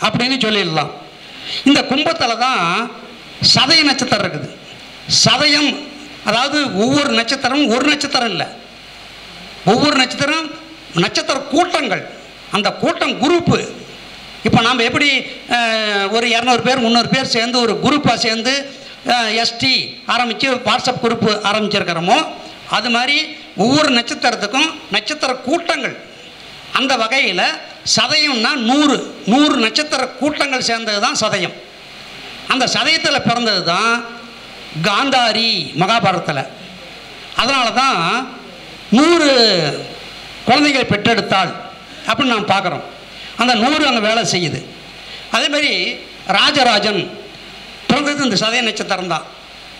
அப்படின்னு சொல்லிடலாம். இந்த கும்பத்தில் தான் சதய நட்சத்திரம் இருக்குது. சதயம் அதாவது ஒவ்வொரு நட்சத்திரமும் ஒரு நட்சத்திரம் இல்லை, ஒவ்வொரு நட்சத்திரம் நட்சத்திர கூட்டங்கள். அந்த கூட்டம் குரூப்பு. இப்போ நாம் எப்படி ஒரு 200 பேர் 300 பேர் சேர்ந்து ஒரு குரூப்பாக சேர்ந்து எஸ்டி ஆரம்பித்து வாட்ஸ்அப் குரூப்பு ஆரம்பிச்சிருக்கிறோமோ, அது மாதிரி ஒவ்வொரு நட்சத்திரத்துக்கும் நட்சத்திர கூட்டங்கள். அந்த வகையில் சதயம்னா 100 நட்சத்திர கூட்டங்கள் சேர்ந்தது தான் சதயம். அந்த சதயத்தில் பிறந்தது தான் காந்தாரி மகாபாரதத்தில். அதனால தான் 100 குழந்தைகள் பெற்றெடுத்தாள் அப்படின்னு நாம் பார்க்குறோம். அந்த 100 அங்கே வேலை செய்யுது. அதேமாதிரி ராஜராஜன் பிறந்தது இந்த சதய நட்சத்திரம் தான்.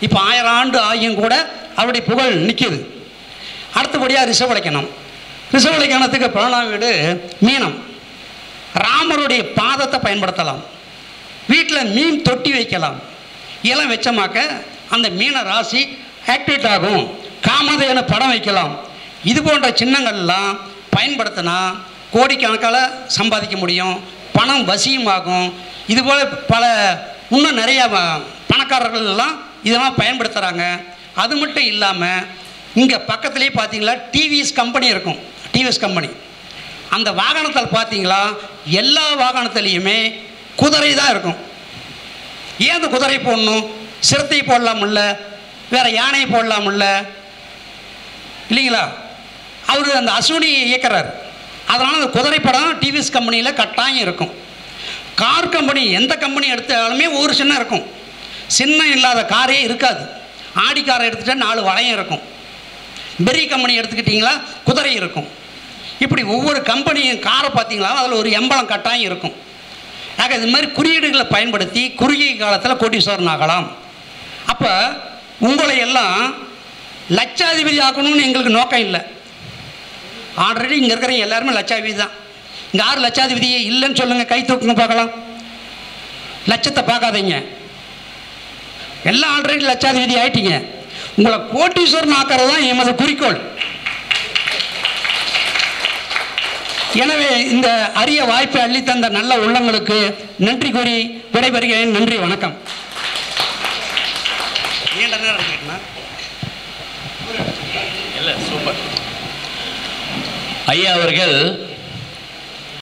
இப்போ 1000 ஆண்டு ஆகியும் கூட அவருடைய புகழ் நிற்கிது. அடுத்தபடியாக ரிஷபலக்கணம். ரிஷபலக்கணத்துக்கு 11ஆம் வீடு மீனம். ராமருடைய பாதத்தை பயன்படுத்தலாம், வீட்டில் மீன் தொட்டி வைக்கலாம். இதெல்லாம் வச்சமாக்க அந்த மீன ராசி ஆக்டிவேட் ஆகும். காமதேனு படம் வைக்கலாம். இது போன்ற சின்னங்கள்லாம் பயன்படுத்தினா கோடிக்கணக்கால் சம்பாதிக்க முடியும், பணம் வசியமாகும். இதுபோல் பல இன்னும் நிறையா பணக்காரர்கள் எல்லாம் இதெல்லாம் பயன்படுத்துகிறாங்க. அது மட்டும் இல்லாமல் இங்கே பக்கத்துலேயே பார்த்தீங்களா டிவிஎஸ் கம்பெனி இருக்கும். டிவிஎஸ் கம்பெனி அந்த வாகனத்தில் பார்த்தீங்களா எல்லா வாகனத்துலேயுமே குதிரை தான் இருக்கும். ஏன் அந்த குதிரை போடணும்? சிறுத்தை போடலாமில்ல, வேறு யானை போடலாமில்ல, இல்லைங்களா? அவர் அந்த அஸ்வினி இயக்கிறார். அதனால் அந்த குதிரை படம் டிவிஎஸ் கம்பெனியில் கட்டாயம் இருக்கும். கார் கம்பெனி எந்த கம்பெனி எடுத்தாலுமே ஒரு சின்னம் இருக்கும். சின்னம் இல்லாத காரே இருக்காது. ஆடி காரை எடுத்துகிட்டா 4 வளையம் இருக்கும். பெரிய கம்பெனி எடுத்துக்கிட்டிங்களா குதிரை இருக்கும். இப்படி ஒவ்வொரு கம்பெனியும் காரை பார்த்தீங்களா அதில் ஒரு எம்பளம் கட்டாயம் இருக்கும். ஆக இது மாதிரி குறியீடுகளை பயன்படுத்தி குறுகிய காலத்தில் கோடீஸ்வரன் ஆகலாம். அப்போ உங்களை எல்லாம் லட்சாதிபதி ஆக்கணும்னு எங்களுக்கு நோக்கம் இல்லை. ஆல்ரெடி இங்கே இருக்கிற எல்லாருமே லட்சாதிபதி தான். இங்கே 6 லட்சாதிபதியே இல்லைன்னு சொல்லுங்கள், கை தூக்குங்க பார்க்கலாம். லட்சத்தை பார்க்காதீங்க, எல்லாம் ஆல்ரெடி லட்சாதிபதி ஆகிட்டீங்க. உங்களை கோட்டீஸ்வரன் ஆக்கிறது தான் எமது குறிக்கோள். எனவே இந்த அரிய வாய்ப்பை அள்ளித்தந்த நல்ல உள்ளங்களுக்கு நன்றி கூறி விடைபெறுகிறேன். நன்றி, வணக்கம். நீண்ட நேரம் இருக்குண்ணா. இல்லை, சூப்பர். ஐயா அவர்கள்